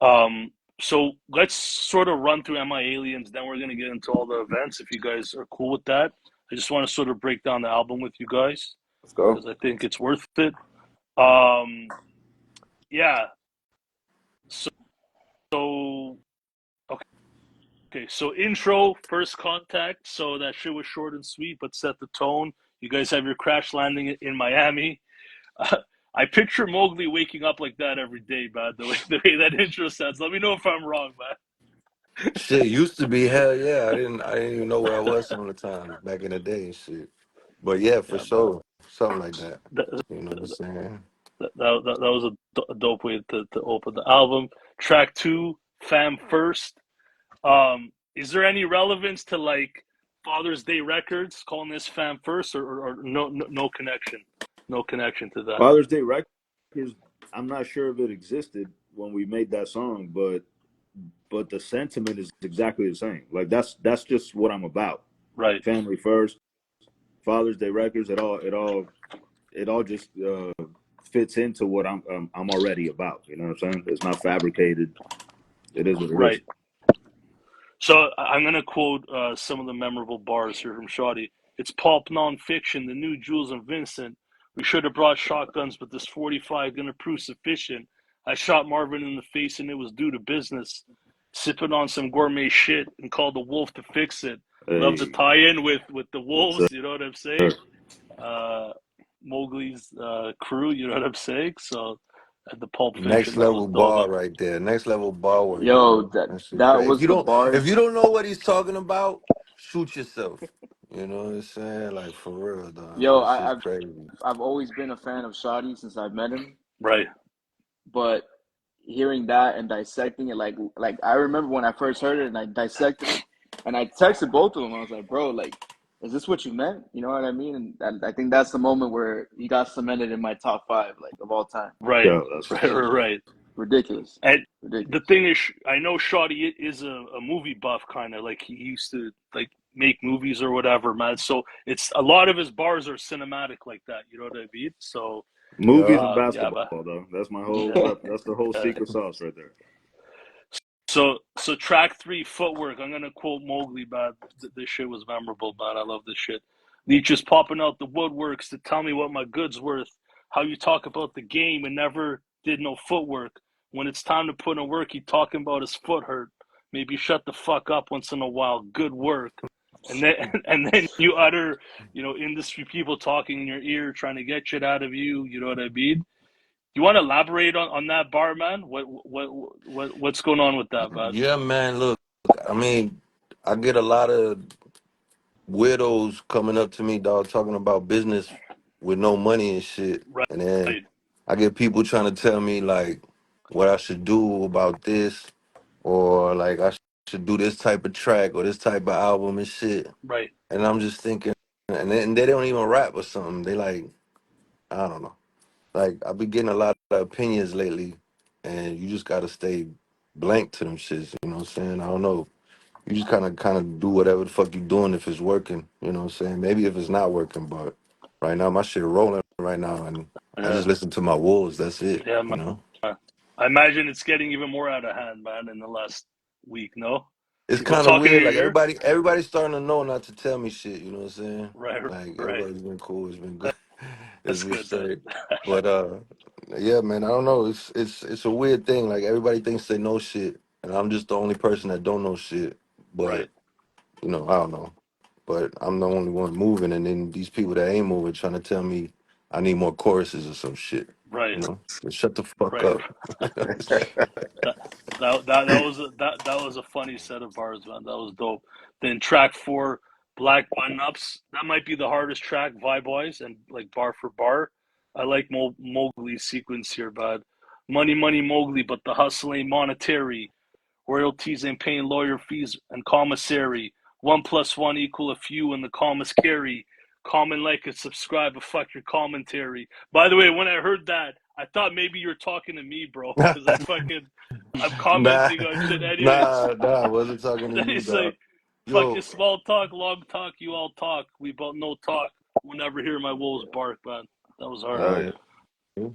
Um, so let's sort of run through MIALIENS. Then we're gonna get into all the events. If you guys are cool with that, I just want to sort of break down the album with you guys Let's go. because I think it's worth it. Um, yeah. So okay, so intro, first contact. So that shit was short and sweet, but set the tone. You guys have your crash landing in Miami. I picture Mowgli waking up like that every day, man. The way that intro sounds. Let me know if I'm wrong, Shit used to be hell yeah. I didn't even know where I was some of the time back in the day and shit. But yeah, for man. Yeah, man. sure, something like that. That, You know what I'm saying? that was a dope way to open the album. Track two, Fam First. Is there any relevance to like Father's Day Records calling this Fam First, or no connection? No connection to that. Father's Day Records. I'm not sure if it existed when we made that song, but the sentiment is exactly the same. Like that's just what I'm about. Right. Family first. Father's Day Records. It all just fits into what I'm already about. You know what I'm saying? It's not fabricated. It is what it is. Right. So I'm going to quote some of the memorable bars here from Shottie. It's pulp nonfiction, the new Jules and Vincent. We should have brought shotguns, but this 45 going to prove sufficient. I shot Marvin in the face and it was due to business. Sipping on some gourmet shit and called the wolf to fix it. Love the Hey, tie-in with the yes, wolves, you know what I'm sir. saying? Mowgli's crew, you know what I'm saying? So the Pulp Next Fiction, that was level dope. bar right there. Next level bar work, Yo, yo. that That shit that crazy. was the If you bars. don't know what he's talking about, shoot yourself. You know what I'm saying? Like for real, dog. Yo, That shit's I've crazy. I've always been a fan of Shottie since I met him, Right. but hearing that and dissecting it, like I remember when I first heard it and I dissected it, and I texted both of them. I was like, bro, like, is this what you meant? You know what I mean? And I think that's the moment where he got cemented in my top five, like of all time. Right. Yo, that's Right. what's up. Right. Ridiculous, And the ridiculous. thing is, I know Shotty is a movie buff, kind of like he used to like make movies or whatever, man. So it's a lot of his bars are cinematic like that. You know what I mean? So Movies Yup. and yeah, basketball, but though. That's my yeah, that's the whole yeah. secret sauce right there. So track 3, footwork. I'm gonna quote Mowgli, but this shit was memorable, but I love this shit. Leech is popping out the woodworks to tell me what my good's worth. How you talk about the game and never did no footwork. When it's time to put in work, he talking about his foot hurt. Maybe shut the fuck up once in a while. Good work. And then and then you utter, industry people talking in your ear, trying to get shit out of you. You know what I mean? You want to elaborate on that bar, man? What's going on with that, bud? Yeah, man. Look, I mean, I get a lot of widows coming up to me, dog, talking about business with no money and shit. Right, And then I get people trying to tell me like what I should do about this, or like I should do this type of track or this type of album and shit. right, And I'm just thinking, and they don't even rap or something. They like, I don't know. Like I've been getting a lot of opinions lately, and you just gotta stay blank to them shits. You know what I'm saying? I don't know. You just kind of do whatever the fuck you doing if it's working. You know what I'm saying? Maybe if it's not working, but right now my shit rolling right now, and I yeah, just listen to my wolves. That's it. yeah, You man. know, I imagine it's getting even more out of hand, man, in the last week. No, it's people kind of talking in weird. your Like ear. everybody's starting to know not to tell me shit. You know what I'm saying? Right, Like right. everybody's been cool. It's been good. It's That's been good, man. straight. But yeah, man. I don't know. It's a weird thing. Like everybody thinks they know shit, and I'm just the only person that don't know shit. Right, But I don't know. But I'm the only one moving, and then these people that ain't moving trying to tell me I need more choruses or some shit. right, Just shut the fuck right. up. That that was a funny set of bars, man. That was dope. Then track 4, Black Button Ups. That might be the hardest track, vibe wise, and like bar for bar. I like Mowgli's sequence here, bud. Money, money, Mowgli, but the hustle ain't monetary. Royalties ain't paying lawyer fees and commissary. 1+1 equal a few and the commas carry. Comment, like, and subscribe, but fuck your commentary. By the way, when I heard that, I thought maybe you were talking to me, bro, because I'm nah, commenting on shit anyways. nah, I wasn't talking to Then you, he's like, dog. fuck your Yo, small talk, long talk, you all talk. We both no talk. We'll never hear my wolves bark, man. That was hard. Hell yeah.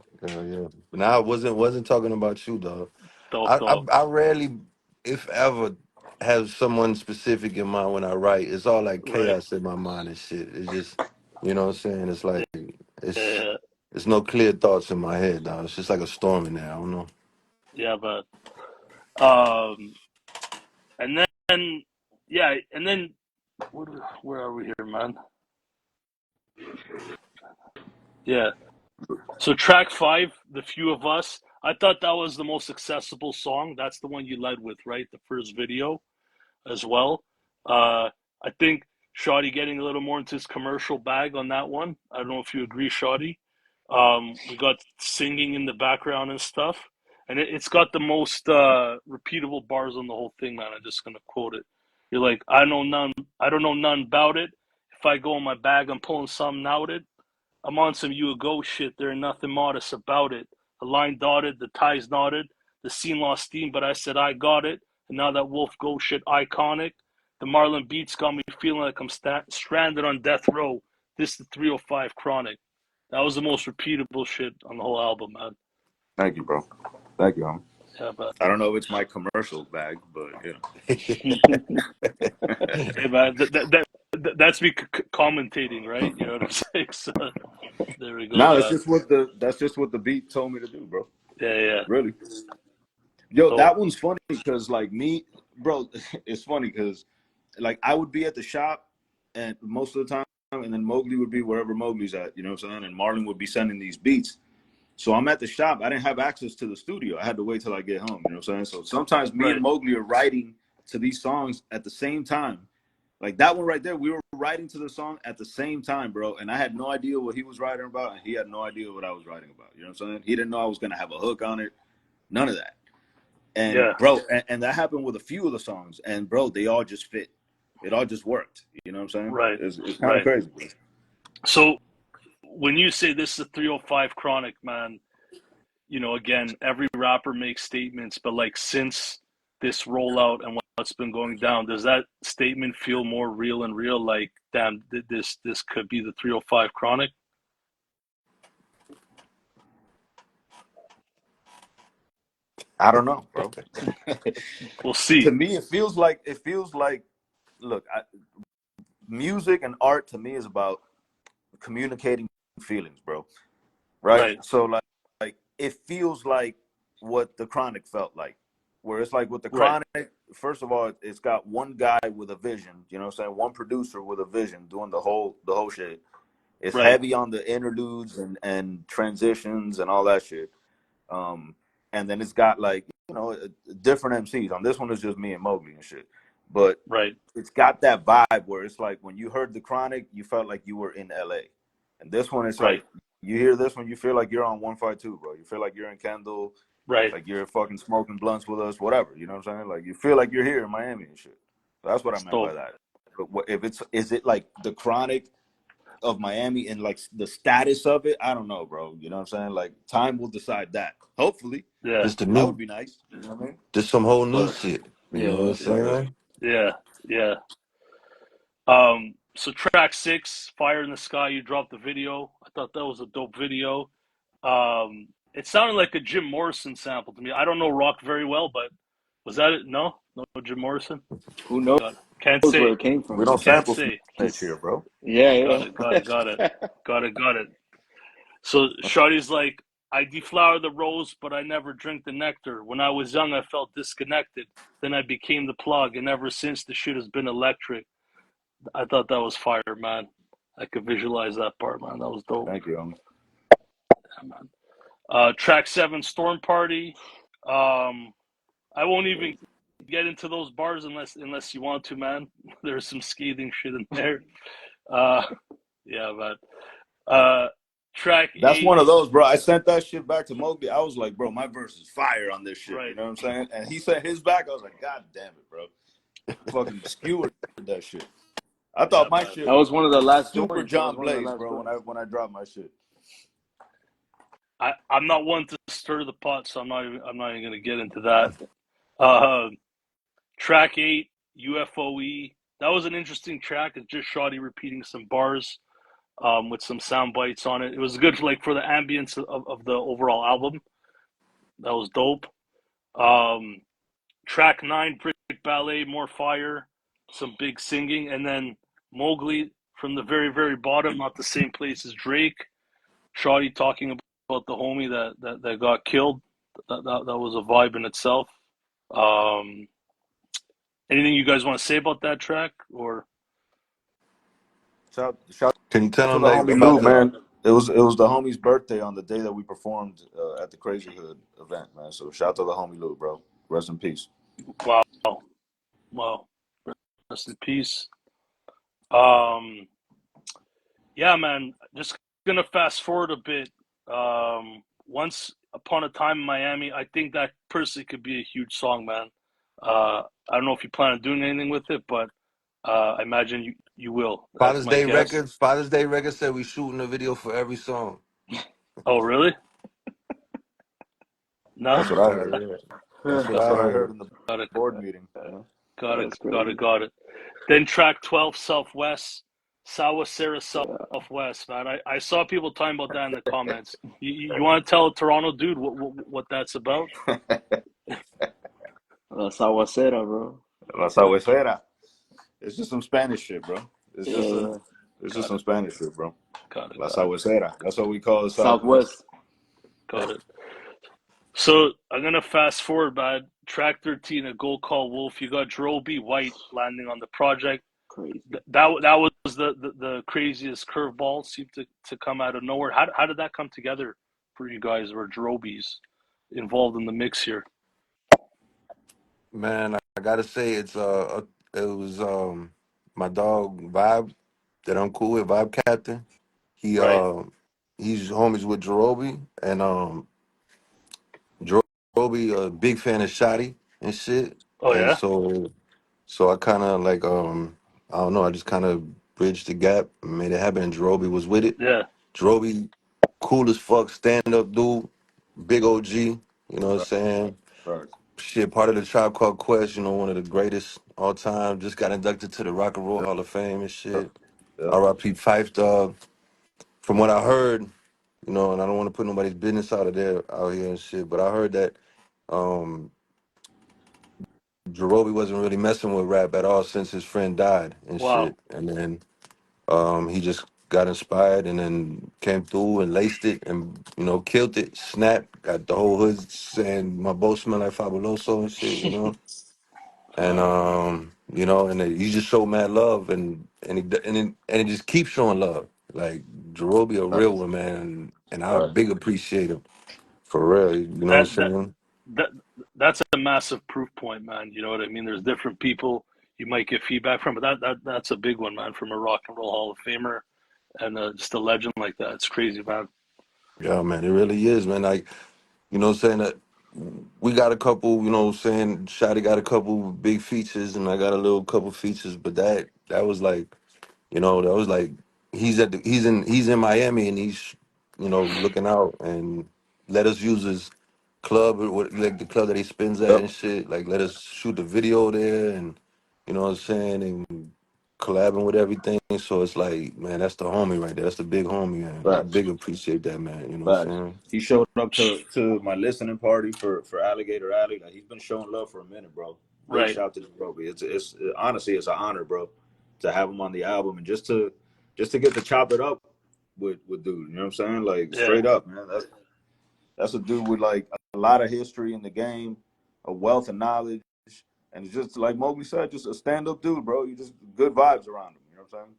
yeah. But now I wasn't talking about you, dog. Dope, I, dope. I I rarely, if ever, have someone specific in mind when I write. It's all like Right. chaos in my mind and shit. It's just, you know what I'm saying? It's like it's Yeah, it's no clear thoughts in my head, dog. It's just like a storm in there. I don't know. yeah, but and then yeah, and then where are we here, man? Yeah. So track 5, The Few of Us. I thought that was the most accessible song. That's the one you led with, right? The first video as well. I think Shottie getting a little more into his commercial bag on that one. I don't know if you agree, Shottie. We got singing in the background and stuff. And it's got the most repeatable bars on the whole thing, man. I'm just gonna quote it. You're like, I don't know none about it. If I go in my bag, I'm pulling something out it. I'm on some you a go shit. There ain't nothing modest about it. The line dotted, the ties knotted, the scene lost steam, but I said I got it. And now that Wolf Go shit iconic. The Marlon beats got me feeling like I'm stranded on death row. This is the 305 Chronic. That was the most repeatable shit on the whole album, man. Thank you, bro. Thank you, homie. Yeah, but I don't know if it's my commercial bag, but you know. hey, man, that's me commentating, right? You know what I'm saying? So there we go, No, man. that's just what the beat told me to do, bro. Yeah. Really. Yo, Dope. that one's funny because like me, bro, it's funny because like I would be at the shop and most of the time, and then Mowgli would be wherever Mowgli's at, you know what I'm saying? And Marlon would be sending these beats. So I'm at the shop. I didn't have access to the studio. I had to wait till I get home, you know what I'm saying? So sometimes me Right. and Mowgli are writing to these songs at the same time. Like that one right there, we were writing to the song at the same time, bro. And I had no idea what he was writing about, and he had no idea what I was writing about. You know what I'm saying? He didn't know I was gonna have a hook on it, none of that. And Yeah. bro, and that happened with a few of the songs, and bro, they all just fit. It all just worked. You know what I'm saying? Right. It's kind of Right. crazy, bro. So when you say this is a 305 Chronic, man, again, every rapper makes statements, but like since this rollout and what's been going down, does that statement feel more real and real? Like, damn, this could be the 305 Chronic. I don't know, bro. We'll see. To me, it feels like look, music and art to me is about communicating feelings, bro. Right? So like it feels like what the Chronic felt like. Where it's like with the Chronic, first of all, it's got one guy with a vision, you know what I'm saying? One producer with a vision doing the whole shit. It's heavy on the interludes and transitions and all that shit. And then it's got like, you know, different MCs. On this one, it's just me and Mogly and shit. But it's got that vibe where it's like when you heard the Chronic, you felt like you were in LA. And this one, it's like you hear this one, you feel like you're on 152, bro. You feel like you're in Kendall, like you're fucking smoking blunts with us, whatever. You know what I'm saying? Like you feel like you're here in Miami and shit. So that's what I meant by that. But what, if it's is it like the Chronic of Miami and like the status of it? I don't know, bro. You know what I'm saying? Like time will decide that. Hopefully, Just the that new, would be nice. You know what I mean? just some whole new shit. You know what I'm saying? Yeah. So track 6, Fire in the Sky, you dropped the video. I thought that was a dope video. It sounded like a Jim Morrison sample to me. I don't know rock very well, but was that it? No Jim Morrison. Who knows Can't where say. it came from? We don't Can't sample say. snitch here, bro. Yeah. Got it. So Shottie's like, I deflower the rose, but I never drink the nectar. When I was young, I felt disconnected. Then I became the plug, and ever since, the shit has been electric. I thought that was fire, man. I could visualize that part, man. That was dope. Thank you, homie. Yeah, man. Track 7, Storm Party. I won't even get into those bars unless you want to, man. There's some scathing shit in there. Yeah, man. Track That's 8. one of those, bro. I sent that shit back to Mogly. I was like, bro, my verse is fire on this shit. You know what I'm saying? And he sent his back. I was like, God damn it, bro. Fucking skewered that shit. I thought my shit that was one of the last super joints. John Blaze, bro. When I dropped my shit. I'm not one to stir the pot, so I'm not even gonna get into that. Track 8, UFOE. That was an interesting track. It's just Shottie repeating some bars, with some sound bites on it. It was good for the ambience of the overall album. That was dope. Track 9, Brick Ballet, more fire, some big singing, and then Mogly from the very, very bottom, not the same place as Drake. Shottie talking about the homie that got killed. That was a vibe in itself. Anything you guys want to say about that track, or? Shout Can you tell to him the like homie about Lou, the? man. It was the homie's birthday on the day that we performed at the Crazy Hood event, man. So shout to the homie Lou, bro. Rest in peace. Wow. Rest in peace. Yeah, man. Just gonna fast forward a bit. Once upon a time in Miami, I think that personally could be a huge song, man. I don't know if you plan on doing anything with it, but I imagine you will. That's my guess. Father's Day Records said we shooting a video for every song. Oh, really? No. That's what I heard. That's what That's I what I heard. heard in the board meeting. You know? Got it. Then track 12, Southwest, Sawasera Southwest, man. I saw people talking about that in the comments. You want to tell a Toronto dude what that's about? La Sawasera, bro. La Sawasera. It's just some Spanish shit, bro. It's just some Spanish shit, bro. Got it. La Sawasera. That's what we call it. Southwest. Got it. So I'm gonna fast forward, man. Track 13, A Gold Call Wolf. You got Droby White landing on the project. Crazy. That was the craziest curveball. Seemed to come out of nowhere. How did that come together for you guys? Or Droby's involved in the mix here? Man, I gotta say it was my dog Vibe that I'm cool with, Vibe Captain. He's homies with Jerobi, and Jerobi a big fan of Shottie and shit. Oh And yeah. so I kind of like I don't know, I just kind of bridged the gap, made it happen. And Jerobi was with it. Yeah. Jerobi, cool as fuck, stand up dude, big OG. You know what I'm saying? Right. Shit, part of the Tribe Called Quest, you know, one of the greatest all time. Just got inducted to the Rock and Roll Hall of Fame and shit. Yeah. R.I.P. Fife Dog. From what I heard, you know, and I don't want to put nobody's business out here and shit, but I heard that um, Jerobi wasn't really messing with rap at all since his friend died and Wow. shit. And then he just got inspired and then came through and laced it and killed it. Snapped, got the whole hood saying my boat smell like fabuloso and shit. And and he just showed mad love and he just keeps showing love. Like Jerobi a real Facts. one, man, and I Facts. big appreciate him for real. You know what I'm That that saying? that that's a massive proof point, man. You know what I mean? There's different people you might get feedback from, but that's a big one, man, from a rock and roll Hall of Famer and just a legend like that. It's crazy, man. Yeah, man, it really is, man. Like, what I'm saying, that we got a couple, what I'm saying, Shottie got a couple big features and I got a little couple features, but that was like, that was like he's in Miami and he's, looking out and let us use his club or like the club that he spins at Yep. and shit. Like let us shoot the video there and you know what I'm saying and collabing with everything. So it's like, man, that's the homie right there. That's the big homie, man. I Facts. big appreciate that, man. You know what I'm Facts. saying? He showed up to my listening party for Alligator Alley. Like he's been showing love for a minute, bro. Big Right. shout to Jerobi. It's honestly it's an honor, bro, to have him on the album and just to get to chop it up with dude. You know what I'm saying? Like Yeah. straight up, man. That's a dude with like a lot of history in the game, a wealth of knowledge, and it's just like Mowgli said, just a stand up dude, bro. You just good vibes around him. You know what I'm saying?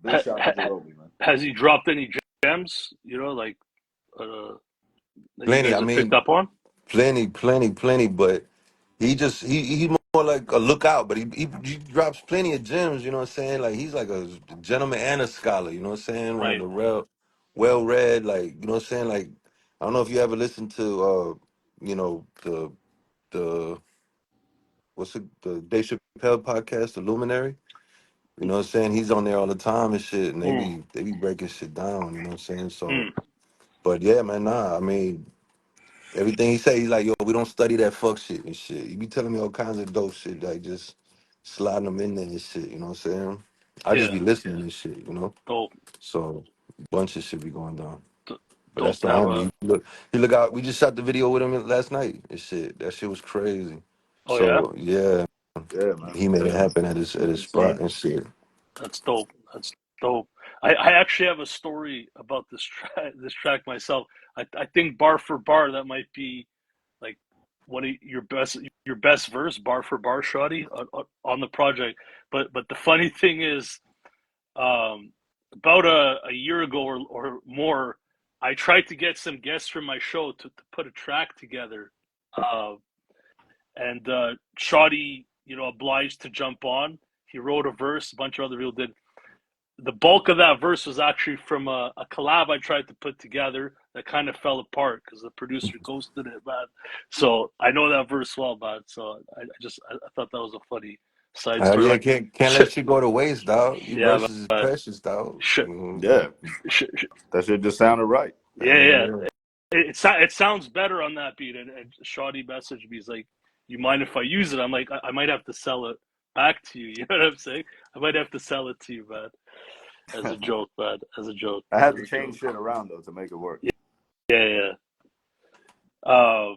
Big Ha, shout to ha, Jerobi, man. has he dropped any gems? Like uh, that you Plenty. guys I have picked mean, up on? plenty, but he more like a lookout, but he drops plenty of gems, you know what I'm saying? Like he's like a gentleman and a scholar, you know what I'm saying? One of Right. the well read, like, you know what I'm saying? Like I don't know if you ever listened to the what's it the Dave Chappelle podcast, The Luminary? You know what I'm saying? He's on there all the time and shit and they Mm, be they be breaking shit down, you know what I'm saying? So mm, but yeah, man, nah, I mean everything he say, he's like, yo, we don't study that fuck shit and shit. He be telling me all kinds of dope shit, like just sliding them in there and shit, you know what I'm saying? I just yeah. be listening and shit. Dope. So a bunch of shit be going down. D- But dope that's to the have homie. He look out. We just shot the video with him last night and shit. That shit was crazy. Oh yeah. So yeah, Yeah, man. he made it Yeah. happen at his He's spot insane. and shit. That's dope. That's dope. I actually have a story about this track myself. I think bar for bar that might be like one of your best verse bar for bar, Shottie, on the project. But the funny thing is, about a year ago or more, I tried to get some guests from my show to put a track together, uh, and Shottie, obliged to jump on. He wrote a verse. A bunch of other people did. The bulk of that verse was actually from a collab I tried to put together that kind of fell apart because the producer ghosted it, man. So I know that verse well, man. So I thought that was a funny side Hell story. yeah, Like, can't let shit go to waste, dog. You yeah, versus is man. precious, dog. Sh- Yeah. sh- sh- That shit just sounded right. yeah, yeah. Yeah. It sounds better on that beat. And Shoddy messaged me. He's like, "You mind if I use it?" I'm like, I might have to sell it back to you. You know what I'm saying? I might have to sell it to you, man. As a joke, man. As a joke. I had As to a change joke. shit around though to make it work. Yeah, yeah, yeah.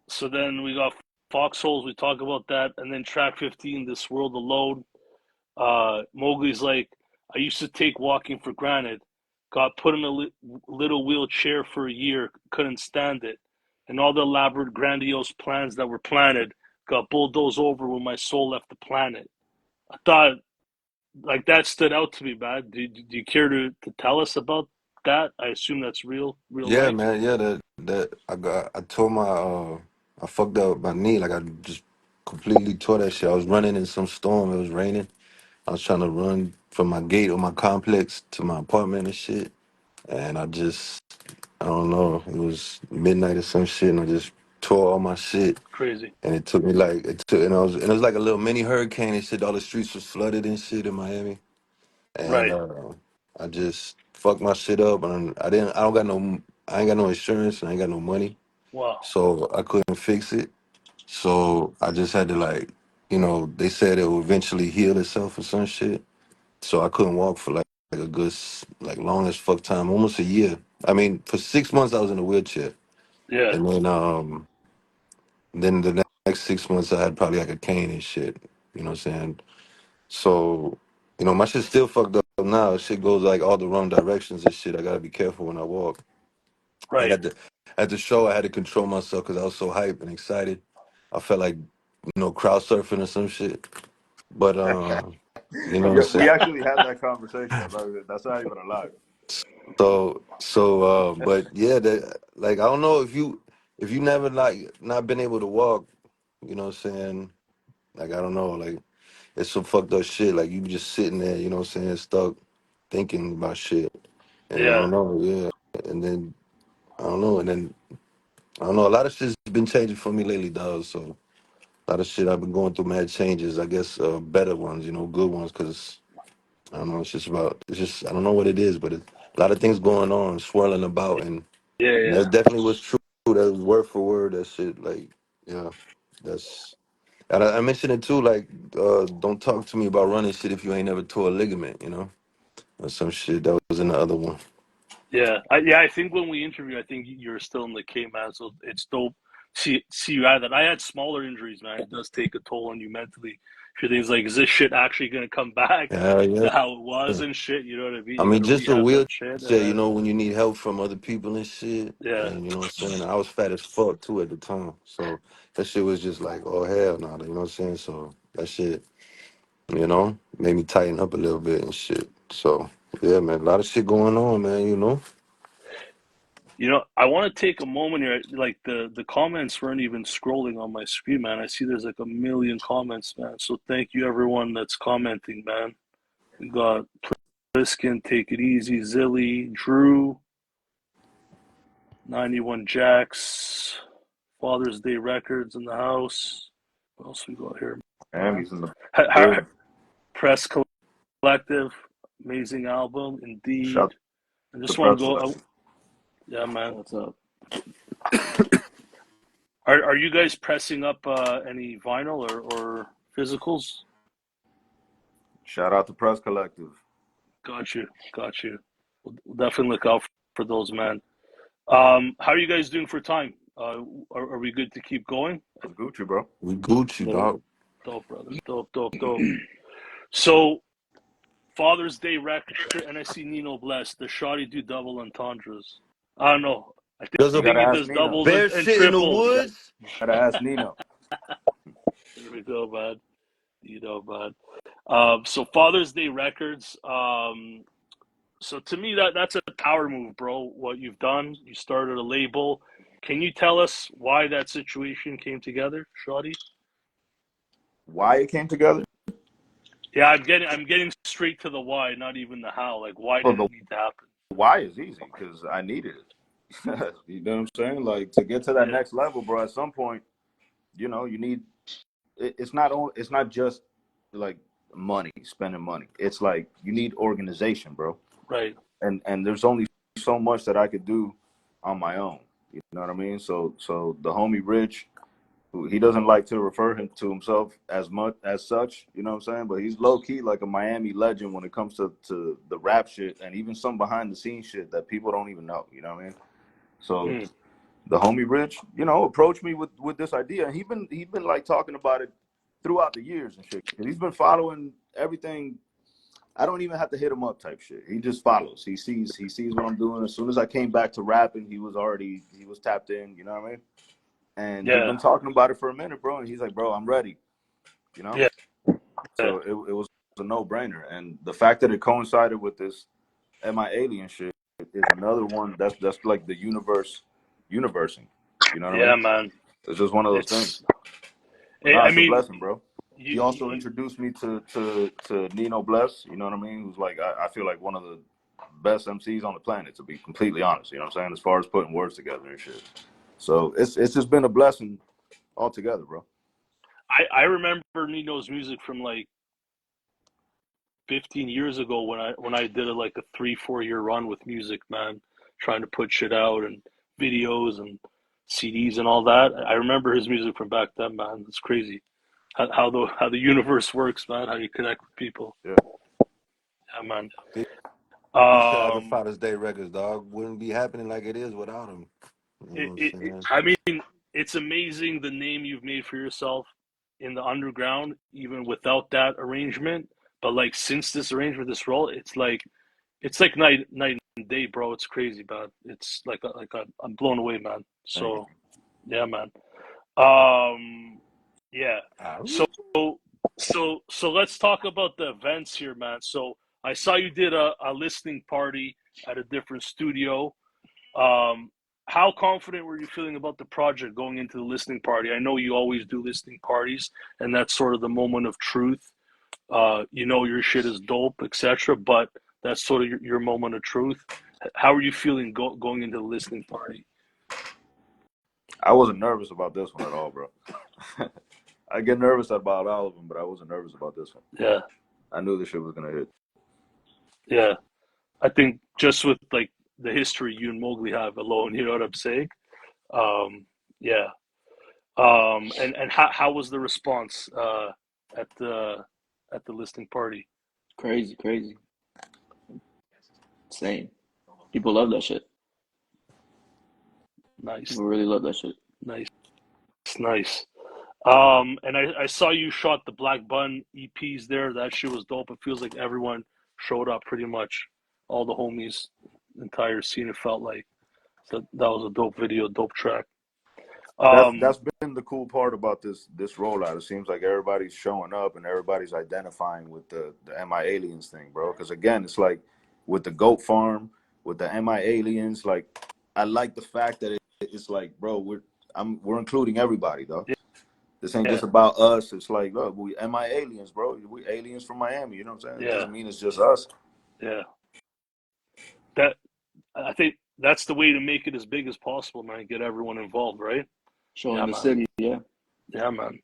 So then we got Foxholes. We talk about that, and then track 15, This World Alone. Mowgli's like, I used to take walking for granted. Got put in a little wheelchair for a year, couldn't stand it. And all the elaborate, grandiose plans that were planted got bulldozed over when my soul left the planet. I thought, like, that stood out to me, man. Do you care to tell us about that? I assume that's real Yeah, life. man. Yeah, that I tore I fucked up my knee. Like I just completely tore that shit. I was running in some storm. It was raining. I was trying to run from my gate or my complex to my apartment and shit. And I don't know. It was midnight or some shit, and I just tore all my shit. Crazy. And it took me like and it was like a little mini hurricane and shit. All the streets was flooded and shit in Miami. And Right. I just fucked my shit up, and I ain't got no insurance, and I ain't got no money, Wow. so I couldn't fix it. So I just had to like, they said it will eventually heal itself or some shit. So I couldn't walk for like a good like long as fuck time, almost a year. I mean, for 6 months I was in a wheelchair, Yeah. and then then the next 6 months I had probably like a cane and shit. You know what I'm saying? So, you know, my shit's still fucked up now. Shit goes like all the wrong directions and shit. I gotta be careful when I walk. Like Right. at the show, I had to control myself because I was so hyped and excited. I felt like, you know, crowd surfing or some shit. But you know what I'm Yeah, we saying? actually had that conversation. That's not even a lie. But yeah, that like I don't know if you never like not been able to walk, you know what I'm saying? Like I don't know, like it's some fucked up shit. Like you just sitting there, you know what I'm saying, stuck thinking about shit. And I Yeah. don't know, yeah. And then I don't know, and then I don't know, a lot of shit's been changing for me lately, dog. So a lot of shit I've been going through mad changes, I guess better ones, you know, good ones, because I don't know, it's just I don't know what it is, but a lot of things going on, swirling about and Yeah. Yeah. that definitely was true. That was word for word. That shit, like, yeah, that's. And I mentioned it too. Like, don't talk to me about running shit if you ain't never tore a ligament, you know, or some shit. That was in the other one. Yeah. I think when we interview, I think you're still in the K, man. So it's dope. See you out of that. I had smaller injuries, man. It does take a toll on you mentally. Your things like, is this shit actually gonna come back Yeah, to yeah. how it was and shit? You know what I mean? I You mean, gotta just a rehab that shit, and wheelchair, you then know, when you need help from other people and shit. yeah, And you know what I'm saying? I was fat as fuck too at the time. So that shit was just like, oh hell no, you know what I'm saying? So that shit, you know, made me tighten up a little bit and shit. So yeah, man, a lot of shit going on, man, you know. you know, I want to take a moment here. Like the comments weren't even scrolling on my screen, man. I see there's like a million comments, man. So thank you everyone that's commenting, man. We got Pliskin, Take It Easy, Zilly, Drew, 91 Jacks, Father's Day Records in the house. What else we got here, man? Miami's in the building. Press Collective, amazing album, indeed. Shout I to just want to Press go. Collective. Yeah, man. What's up? Are you guys pressing up any vinyl or physicals? Shout out to Press Collective. Got you, got you. We'll definitely look out for those, man. How are you guys doing for time? Are we good to keep going? It's Gucci, bro. We Gucci, Yeah. dog. Dope, brother. Dope. So Father's Day record, and I see Nino Bless. Does Shottie do double entendres? I don't know. I There's You a think gotta he ask does Nino. doubles bear and shit in the triples. woods. Gotta ask Nino. There we go, man. You know, man. So Father's Day records. So to me, that's a power move, bro. What you've done, you started a label. Can you tell us why that situation came together, Shottie? Why it came together? Yeah, I'm getting straight to the why, not even the how. Like, why Well, did it the need to happen? why is easy because I needed it. You know what I'm saying? Like to get to that Yeah, next level, bro. At some point, you know, you need. It's not all. It's not just like money, spending money. It's like you need organization, bro. right. And there's only so much that I could do on my own. You know what I mean? So the homie Rich, who he doesn't like to refer him to himself as much as such, you know what I'm saying? But he's low key like a Miami legend when it comes to the rap shit and even some behind the scenes shit that people don't even know. You know what I mean? So Mm, the homie Rich, you know, approached me with this idea, and he's been like talking about it throughout the years and shit. And he's been following everything. I don't even have to hit him up type shit. He just follows. He sees what I'm doing. As soon as I came back to rapping, he was tapped in, you know what I mean? And we've yeah, been talking about it for a minute, bro. And he's like, bro, I'm ready, you know? yeah, yeah, So it was a no-brainer. And the fact that it coincided with this MIALIENS shit is another one that's like the universing. You know what I yeah, mean? man. It's just one of those things. It's. But nah, I it's a mean, blessing, bro. He also you introduced me to Nino Bless, you know what I mean? Who's like I feel like one of the best MCs on the planet, to be completely honest, you know what I'm saying? As far as putting words together and shit. So it's just been a blessing altogether, bro. I remember Nino's music from like 15 years ago when I did like a 3-4 year run with music, man, trying to put shit out and videos and CDs and all that. I remember his music from back then, man. It's crazy how the universe works, man. How you connect with people. Yeah. Yeah, man. Big shout out to Um, Father's Day Records, dog. Wouldn't be happening like it is without him. You know what I'm saying? I mean, it's amazing the name you've made for yourself in the underground, even without that arrangement. But like since this arrangement, this role, it's like night and day, bro. It's crazy, man. It's I'm blown away, man. Thank you. So yeah, man. Um, yeah. So so let's talk about the events here, man. So I saw you did a listening party at a different studio. Um, how confident were you feeling about the project going into the listening party? I know you always do listening parties, and that's sort of the moment of truth. You know your shit is dope, etc. But that's sort of your moment of truth. How are you feeling going into the listening party? I wasn't nervous about this one at all, bro. I get nervous about all of them, but I wasn't nervous about this one. Yeah, I knew this shit was gonna hit. yeah. I think just with like the history you and Mowgli have alone, you know what I'm saying? Yeah. And how was the response at the listening party? Crazy, crazy, insane. People love that shit. Nice, People really love that shit. nice, nice. And I saw you shot the Black Bun EPs there. That shit was dope. It feels like everyone showed up pretty much. All the homies, entire scene. It felt like that was a dope video, dope track. That's been the cool part about this rollout. It seems like everybody's showing up and everybody's identifying with the MIALIENS thing, bro. Because again, it's like with the goat farm, with the MIALIENS, like I like the fact that it's like, bro, we're including everybody, though. This ain't Yeah, just about us. It's like, look, we MIALIENS, bro. We aliens from Miami. You know what I'm saying? It yeah, doesn't mean it's just us. yeah. That I think that's the way to make it as big as possible, man. Get everyone involved, right? Showing Yeah, the man. city, yeah. Yeah, man.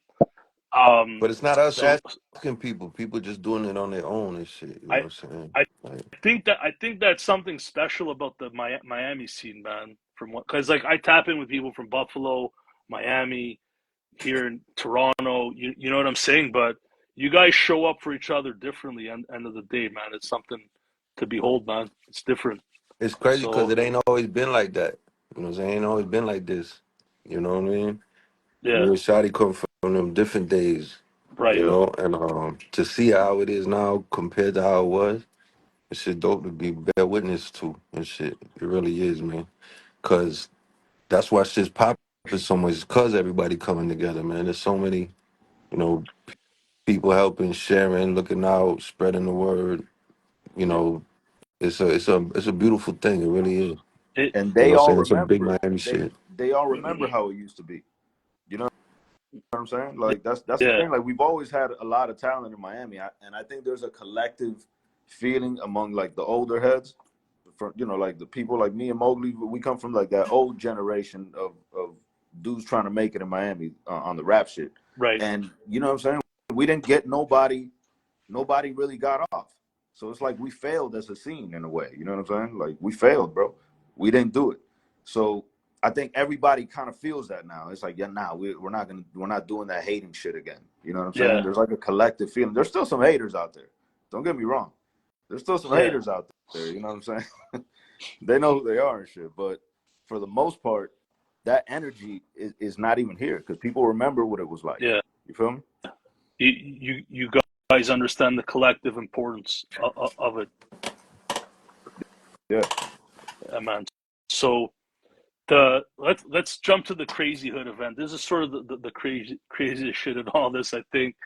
But it's not us So asking people. People just doing it on their own and shit. You know I what I'm saying? I Like, I think that's something special about the Miami scene, man. From what, because like I tap in with people from Buffalo, Miami, here in Toronto. You know what I'm saying? But you guys show up for each other differently. End of the day, man, it's something to behold, man. It's different. it's crazy because So it ain't always been like that. You know what I'm saying? It ain't always been like this. You know what I mean? Me yeah, and Shottie come from them different days. You right. Yeah. know, and to see how it is now compared to how it was, it's shit dope to be bear witness to and shit. It really is, man. Cause that's why shit's popping so much. Cause everybody coming together, man. There's so many, you know, people helping, sharing, looking out, spreading the word. You know, it's a beautiful thing. It really is. It And You they know, what all I'm saying it's a big remember. Miami shit. They all remember how it used to be. You know what I'm saying? Like that's the yeah, thing. Like we've always had a lot of talent in Miami, and I think there's a collective feeling among like the older heads, from like the people like me and Mowgli. We come from like that old generation of dudes trying to make it in Miami on the rap shit, right. and you know what I'm saying. We didn't get nobody. Nobody really got off. So it's like we failed as a scene in a way. You know what I'm saying? Like we failed, bro. We didn't do it. So I think everybody kind of feels that now. It's like, yeah, nah, we're not doing that hating shit again. You know what I'm saying? Yeah, There's like a collective feeling. There's still some haters out there. Don't get me wrong. There's still some yeah, haters out there. You know what I'm saying? They know who they are and shit. But for the most part, that energy is not even here because people remember what it was like. yeah. You feel me? You guys understand the collective importance of it, Yeah. man. So let's jump to the Crazy Hood event. This is sort of the craziest shit in all this. I think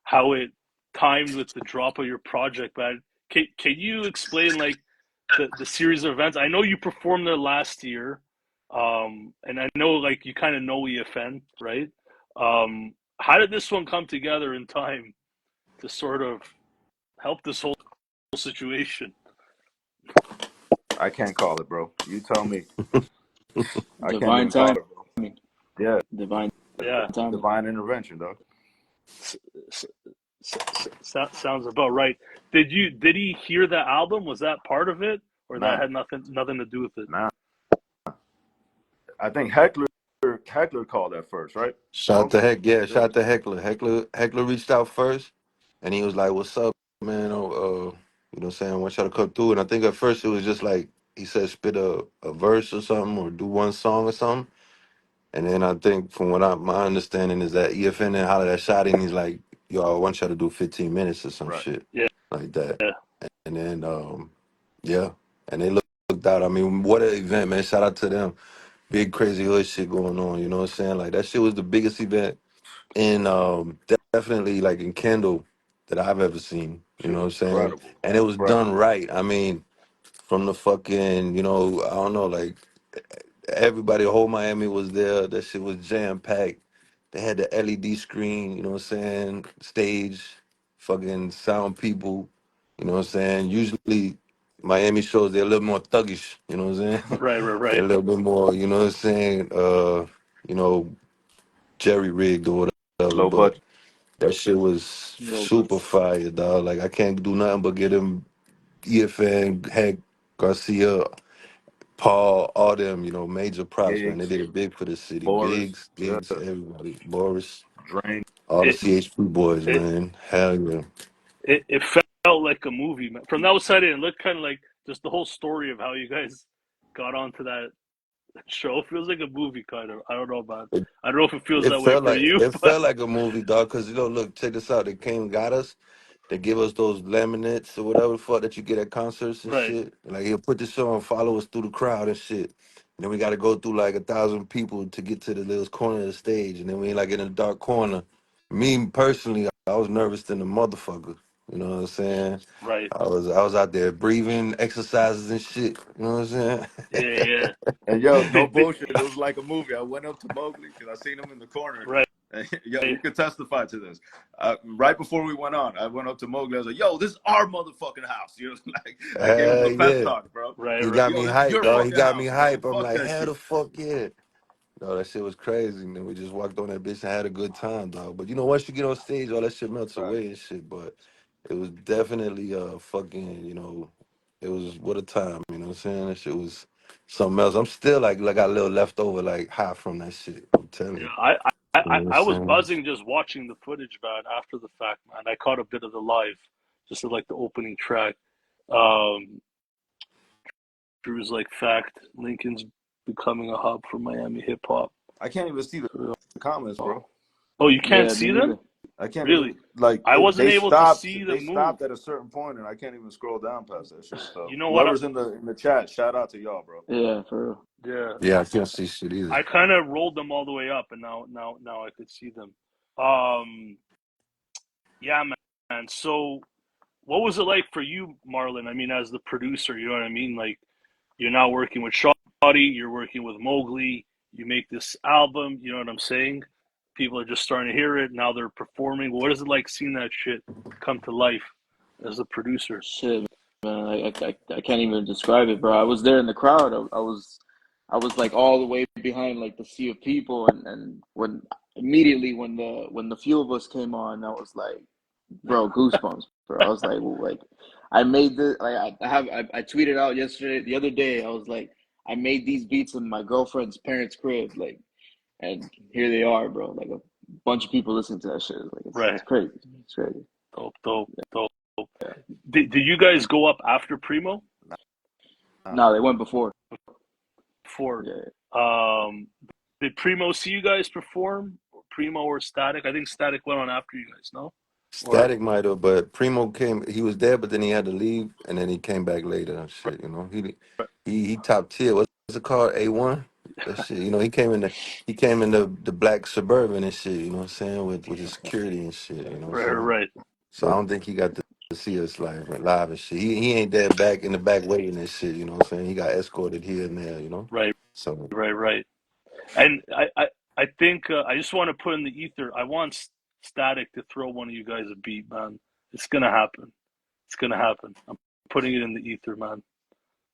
how it timed with the drop of your project, man. Can you explain like the series of events? I know you performed there last year, and I know like you kind of know EFN, right? How did this one come together in time to sort of help this whole situation? I can't call it, bro. You tell me. I can't Divine even call timing. it, bro. Yeah, Divine Yeah, timing. divine intervention, dog. s- s- sounds about right. Did he hear the album? Was that part of it, or that Nah, had nothing to do with it? nah. I think Heckler called that first, right? Shout to Heck, yeah, Yeah. shout to Heckler. Heckler reached out first, and he was like, "What's up, man? You know, what I'm saying I want y'all to come through." And I think at first it was just like he said, spit a verse or something, or do one song or something. And then I think from what my understanding is that EFN and hollered at Shottie and he's like, yo, I want y'all to do 15 minutes or some Right. shit Yeah. like that. And then, yeah, and they looked out. I mean, what an event, man. Shout out to them. Big crazy hood shit going on, you know what I'm saying? Like that shit was the biggest event in definitely like in Kendall that I've ever seen, you Shit know what I'm was saying? incredible. And it was done Incredible. right. I mean, from the fucking, you know, I don't know, like everybody, whole Miami was there. That shit was jam packed. They had the LED screen, you know what I'm saying? Stage, fucking sound people, you know what I'm saying? Usually Miami shows they're a little more thuggish, you know what I'm saying? They're Right. a little bit more, you know what I'm saying? You know, jerry rigged or whatever, Low but budget. that shit was No, super fire, dog. Like I can't do nothing but get him EFN, Hank Garcia, Paul, all them, you know, major props, man. They Gigs, did it big for the city. Boris, yeah, Gigs, everybody. Boris, Drain. all the It CHP boys, it man. Hell yeah. it felt like a movie, man. From the outside in, it looked kind of like just the whole story of how you guys got onto that show. It feels like a movie, kind of. I don't know, man. It, I don't know if it feels it that way felt for like you, it but felt like a movie, dog. Cause you know, look, check this out. They came and got us. They give us those laminates or whatever the fuck that you get at concerts and right, shit. Like he'll put this on, follow us through the crowd and shit. And then we got to go through like 1,000 people to get to the little corner of the stage. And then we like in a dark corner. Me personally, I was nervous than the motherfucker. You know what I'm saying? right. I was out there breathing exercises and shit. You know what I'm saying? Yeah. And yo, no Did, bullshit. It was like a movie. I went up to Mowgli because I seen him in the corner. right. And, yo, you could testify to this. Right before we went on, I went up to Mowgli. I was like, "Yo, this is our motherfucking house." You know, like I gave him the pep Yeah. talk, bro. Right, He I was like, right, got "Yo, me this is hyped, your dog. He fucking got me house, bro. hype. I'm Fuck like, that hell shit." the fuck yeah. No, that shit was crazy. And then we just walked on that bitch and had a good time, dog. But you know, once you get on stage, all that shit melts Right. away and shit. But it was definitely fucking, you know, it was what a time, you know what I'm saying? That shit was something else. I'm still like got a little leftover like high from that shit. I'm telling Yeah, you. You know what I'm I was saying? buzzing just watching the footage, man. After the fact, man, I caught a bit of the live, just to, like the opening track. Um, Drew's like fact, Lincoln's becoming a hub for Miami hip hop. I can't even see the comments, bro. Oh, you can't yeah, me see them? neither. I can't Really? even like I wasn't they able to stopped. see the They move. stopped at a certain point, and I can't even scroll down past that shit. So You know what? whoever's in the chat, shout out to y'all, bro. Yeah, for real. Yeah, Yeah, I can't see shit either. I kind of rolled them all the way up, and now I could see them. Um, yeah, man. So, what was it like for you, Marlon? I mean, as the producer, you know what I mean? Like, you're now working with Shottie, you're working with Mogly. You make this album. You know what I'm saying? People are just starting to hear it now. They're performing. What is it like seeing that shit come to life as a producer? Shit, man. I can't even describe it, bro. I was there in the crowd. I was like all the way behind like the sea of people, and when immediately when the few of us came on, I was like, bro, goosebumps, bro. I was like, well, like I made this. Like I tweeted out yesterday, the other day. I was like, I made these beats in my girlfriend's parents' crib, like, and here they are, bro. Like a bunch of people listening to that shit. Like it's Right. crazy. It's crazy. Dope. Did you guys go up after Primo? No, they went before. Before, Yeah. um, did Primo see you guys perform? Primo or Static? I think Static went on after you guys. No, or Static might have, but Primo came. He was there, but then he had to leave, and then he came back later and shit. You know, he top tier. What's it called? A1. That shit. You know, he came in the black Suburban and shit. You know what I'm saying? With his security and shit. You know what I'm saying? right, So I don't think he got to see us live and shit. He ain't there back in the back waiting and shit. You know what I'm saying? He got escorted here and there. You know. right, So right. And I think I just want to put in the ether. I want Static to throw one of you guys a beat, man. It's gonna happen. It's gonna happen. I'm putting it in the ether, man.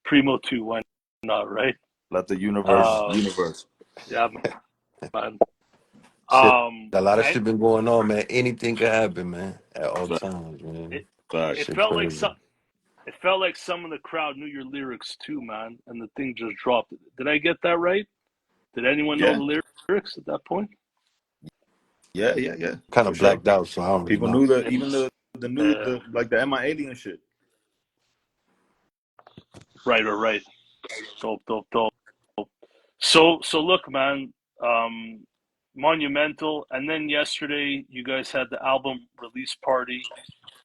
Primo 2, why not, right? Let the universe. Um, Universe. yeah, man. shit. A lot of And shit been going on, man. Anything could happen, man. At all Fact. times, man. it it Facts. Shit felt like crazy. some. It felt like some of the crowd knew your lyrics too, man, and the thing just dropped. Did I get that right? Did anyone know Yeah. the lyrics at that point? Yeah. Kind For of sure. blacked out, so I don't really People know. knew that And even the new uh, the like the MIALien shit. right. Dope. So look, man. monumental. And then yesterday, you guys had the album release party.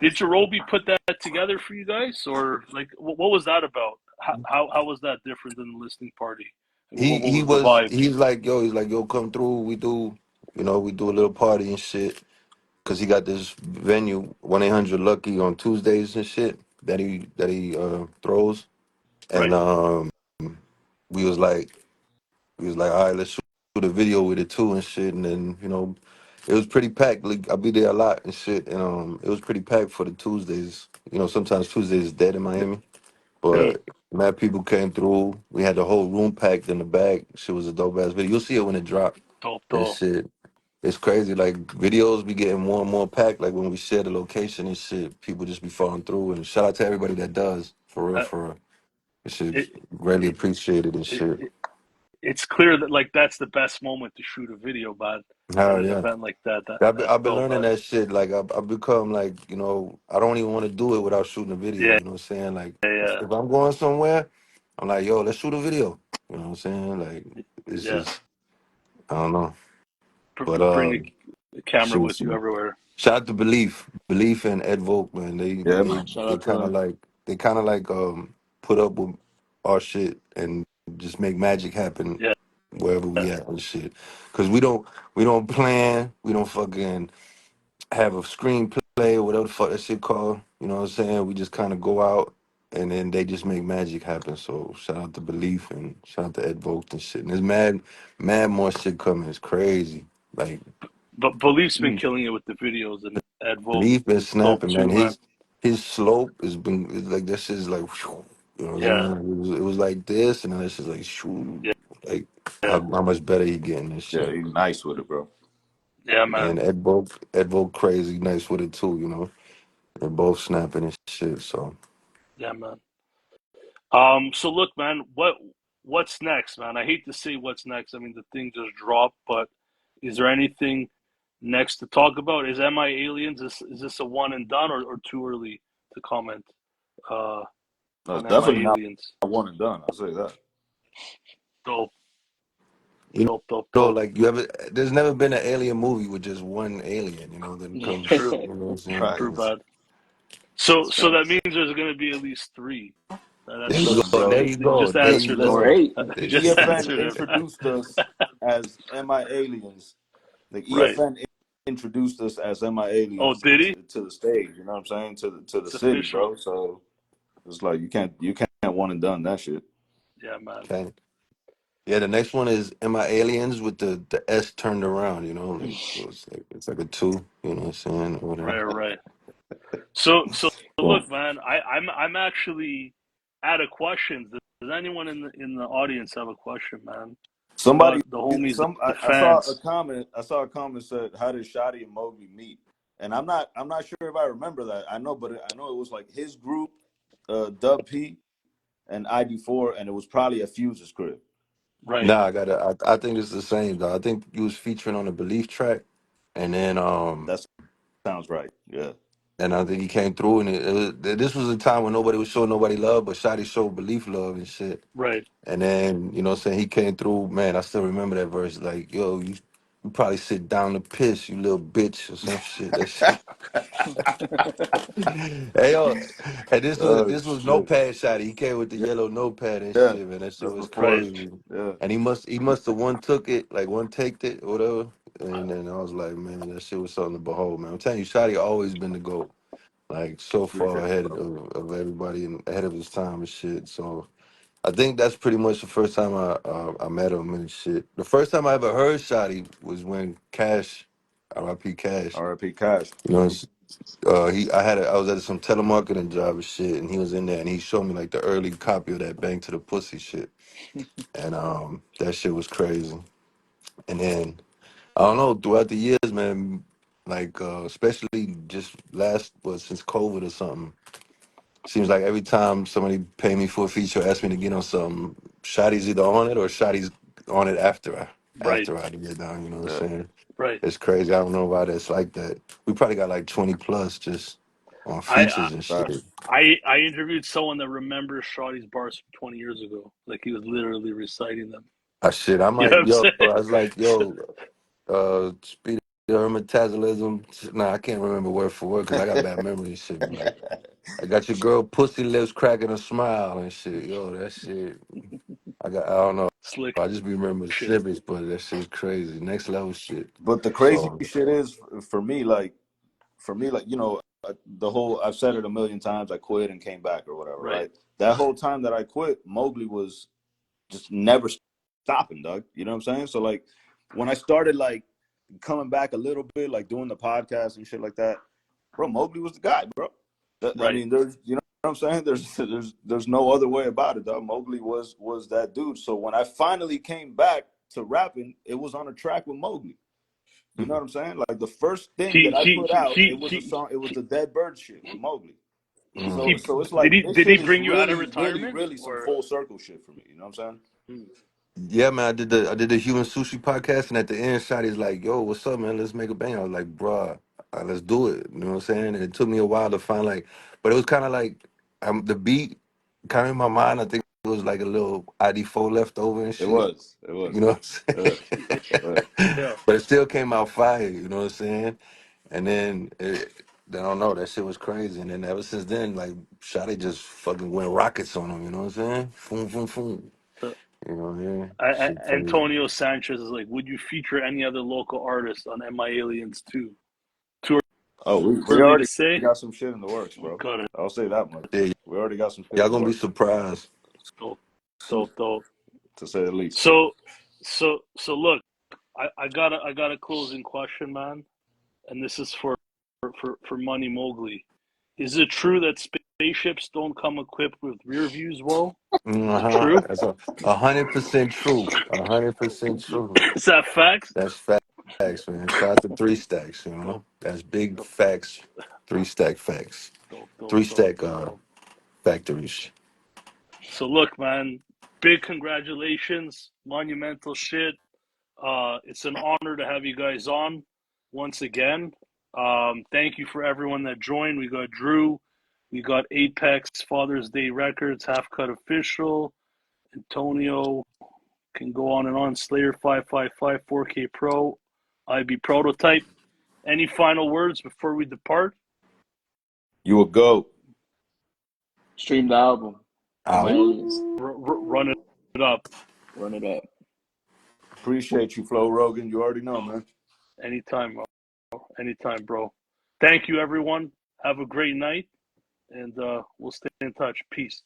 Did Jerobi put that together for you guys, or like what was that about? How was that different than the listening party? He What he was the was vibe? he's like yo come through. We do we do a little party and shit. Cause he got this venue 1-800 Lucky on Tuesdays and shit that he throws. And Right. we was like all right, let's shoot a video with it too and shit. And then it was pretty packed. Like, I'll be there a lot and shit. And it was pretty packed for the Tuesdays. Sometimes Tuesdays is dead in Miami, Yeah. but mad people came through. We had the whole room packed in the back. Shit was a dope ass video. You'll see it when it dropped. Dope, And dope. shit. It's crazy. Like videos be getting more and more packed. Like when we share the location and shit, people just be falling through. And shout out to everybody that does. For real, Uh, for real. This shit's it, greatly it, appreciated and it, shit. it, it's clear that like that's the best moment to shoot a video, but at Hell an yeah. event like that, I've that's been dope, learning bud. that shit. Like I've become like, I don't even want to do it without shooting a video. Yeah, You know what I'm saying? Like yeah, if I'm going somewhere, I'm like, yo, let's shoot a video. You know what I'm saying? Like it's yeah. just I don't know. But Bring a camera shoot, with you everywhere. shout out to Belief and Ed Volk, man. They Yeah, they man. Shout they out to kind of them. like put up with our shit and just make magic happen Yeah, wherever we at and shit. Cause we don't plan, we don't fucking have a screenplay or whatever the fuck that shit called. You know what I'm saying? We just kind of go out and then they just make magic happen. So shout out to Belief and shout out to Ed Volk and shit. And there's mad more shit coming. It's crazy. Like but Belief's been killing it with the videos, and Ed Volk Leaf been dope snapping, man. too, man. His slope has been it's like that shit's like, whew, you know what Yeah, I'm saying? It was like this, and then it's just like, shoo, yeah, like yeah, how much better he getting this Yeah, shit. he's nice with it, bro. yeah, man. And Ed Volk crazy nice with it too, you know. They're both snapping and shit. So Yeah, man. So look, man, what's next, man? I hate to say what's next. I mean, the thing just dropped, but is there anything next to talk about? Is MI Aliens is this a one and done, or too early to comment uh, No, it's on MI definitely not Aliens? one and done. I'll say that. Dope, you dope, dope, know, dope. like there's never been an alien movie with just one alien, then comes, True, you know what I'm saying? Right. true, Like, bad. So that Facts. means there's going to be at least three. That's there you Listen, that's go, there bro. you you go, just there you answered it. Or Listen. go. eight. The You just EFN answered it. introduced us as MI aliens. The Right. EFN introduced us as MI Oh, aliens did he? to the stage. You know what I'm saying? To the It's city, official. bro. So it's like you can't one and done that shit. Yeah, man. Okay. Yeah, the next one is Am I Aliens with the S turned around, like so it's like a two, you know what I'm saying, or whatever. Right, right. So Well, look, man. I'm actually out of questions. Does anyone in the audience have a question, man? somebody, The homies, the I saw a fans. comment. I saw a comment said, "How did Shottie and Mogly meet?" And I'm not sure if I remember that. I know it was like his group, Dub P and ID4, and it was probably a Fuse's crib. Right, Nah, I think it's the same though. I think he was featuring on the Belief track, and then That sounds right. Yeah. and I think he came through, and this was a time when nobody was showing nobody love, but Shotty showed Belief love and shit. right. And then, what I'm saying, he came through, man, I still remember that verse, like, yo, you probably sit down to piss, you little bitch, or some shit. That shit. Hey, yo, and this was Oh this was shit. notepad shot. He came with the Yeah, yellow notepad and yeah. shit, man. That shit That's was before. Right. crazy. Yeah. And he must have one took it, like one taked it, or whatever. And then I was like, man, that shit was something to behold, man. I'm telling you, Shotty always been the GOAT. Like so far Appreciate it, ahead bro. of everybody and ahead of his time and shit. So I think that's pretty much the first time I met him and shit. The first time I ever heard Shotty was when Cash, R.I.P. Cash. R.I.P. Cash. You know, I was at some telemarketing job and shit, and he was in there, and he showed me like the early copy of that Bang to the Pussy shit, and that shit was crazy. And then I don't know, throughout the years, man, like especially just since COVID or something. Seems like every time somebody pay me for a feature, ask me to get on something, Shotty's either on it or Shotty's on it Right, after I get down. You know what I'm Yeah. saying? right. It's crazy. I don't know why that's like that. We probably got like 20 plus just on I features and shit. Facts. I interviewed someone that remembers Shawty's bars from 20 years ago. Like he was literally reciting them. Shit, I You know might, what I'm yo, saying? I was like, yo, speed of metabolism. Nah, I can't remember word for word because I got bad memory and shit. But like, I got your girl pussy lips cracking a smile and shit. Yo, that shit. I don't know. Slick I just be remembering shit. snippets, but that shit's crazy. Next level shit. But the crazy So, shit is for me, like, you know, the whole, I've said it a million times, I quit and came back or whatever, Right. right? That whole time that I quit, Mowgli was just never stopping, dog. You know what I'm saying? So like when I started like coming back a little bit, like doing the podcast and shit like that, bro, Mowgli was the guy, bro. I Right. mean, there's, you know what I'm saying? There's no other way about it, dog. Mowgli was that dude. So when I finally came back to rapping, it was on a track with Mowgli. You know what I'm saying? Like the first thing that I put out, it was a song. It was the Dead Bird shit with Mowgli. So he it's did like this he shit is bring you out of really, really, retirement really some or? full circle shit for me. You know what I'm saying? yeah, man, I did the Human Sushi podcast, and at the end, Shottie's like, "Yo, what's up, man? Let's make a bang." I was like, "Bruh, let's do it." You know what I'm saying? And it took me a while to find like, but it was kind of like the beat, kind of in my mind. I think it was like a little ID4 left over and It shit. was. It You was. know what I'm Uh, uh. saying? Yeah. But it still came out fire. You know what I'm saying? And then I don't know, that shit was crazy. And then ever since then, like Shottie just fucking went rockets on him. You know what I'm saying? Boom, boom, boom. So, You know, yeah, shit crazy. Antonio Sanchez is like, would you feature any other local artists on MIALIENS too? Too Oh, we early to already say. got some shit in the works, bro. Got it. I'll say that much. Yeah, We already got some shit y'all in the gonna be works, surprised. Dope, dope, dope. to say the least. So, so look, I got a closing question, man, and this is for Money Mowgli. Is it true that spaceships don't come equipped with rear views? Well, is it Uh-huh. true? That's 100% true. 100% true. Is that facts? That's facts, man. Shout out to Three Stacks, you know. Dope, That's big dope, facts. 3 stack facts. dope, dope, Three dope, stack dope. factories. So look, man, big congratulations, monumental shit. It's an honor to have you guys on once again. Thank you for everyone that joined. We got Drew, we got Apex, Father's Day Records, Half Cut Official, Antonio, can go on and on, Slayer 555, 4K Pro, IB Prototype. Any final words before we depart? You a goat. Stream the album. Out. MIALIENS. Run it up. Run it up. Appreciate you, Flo Rogan. You already know, man. Anytime, bro. Anytime, bro. Thank you, everyone. Have a great night, and we'll stay in touch. Peace.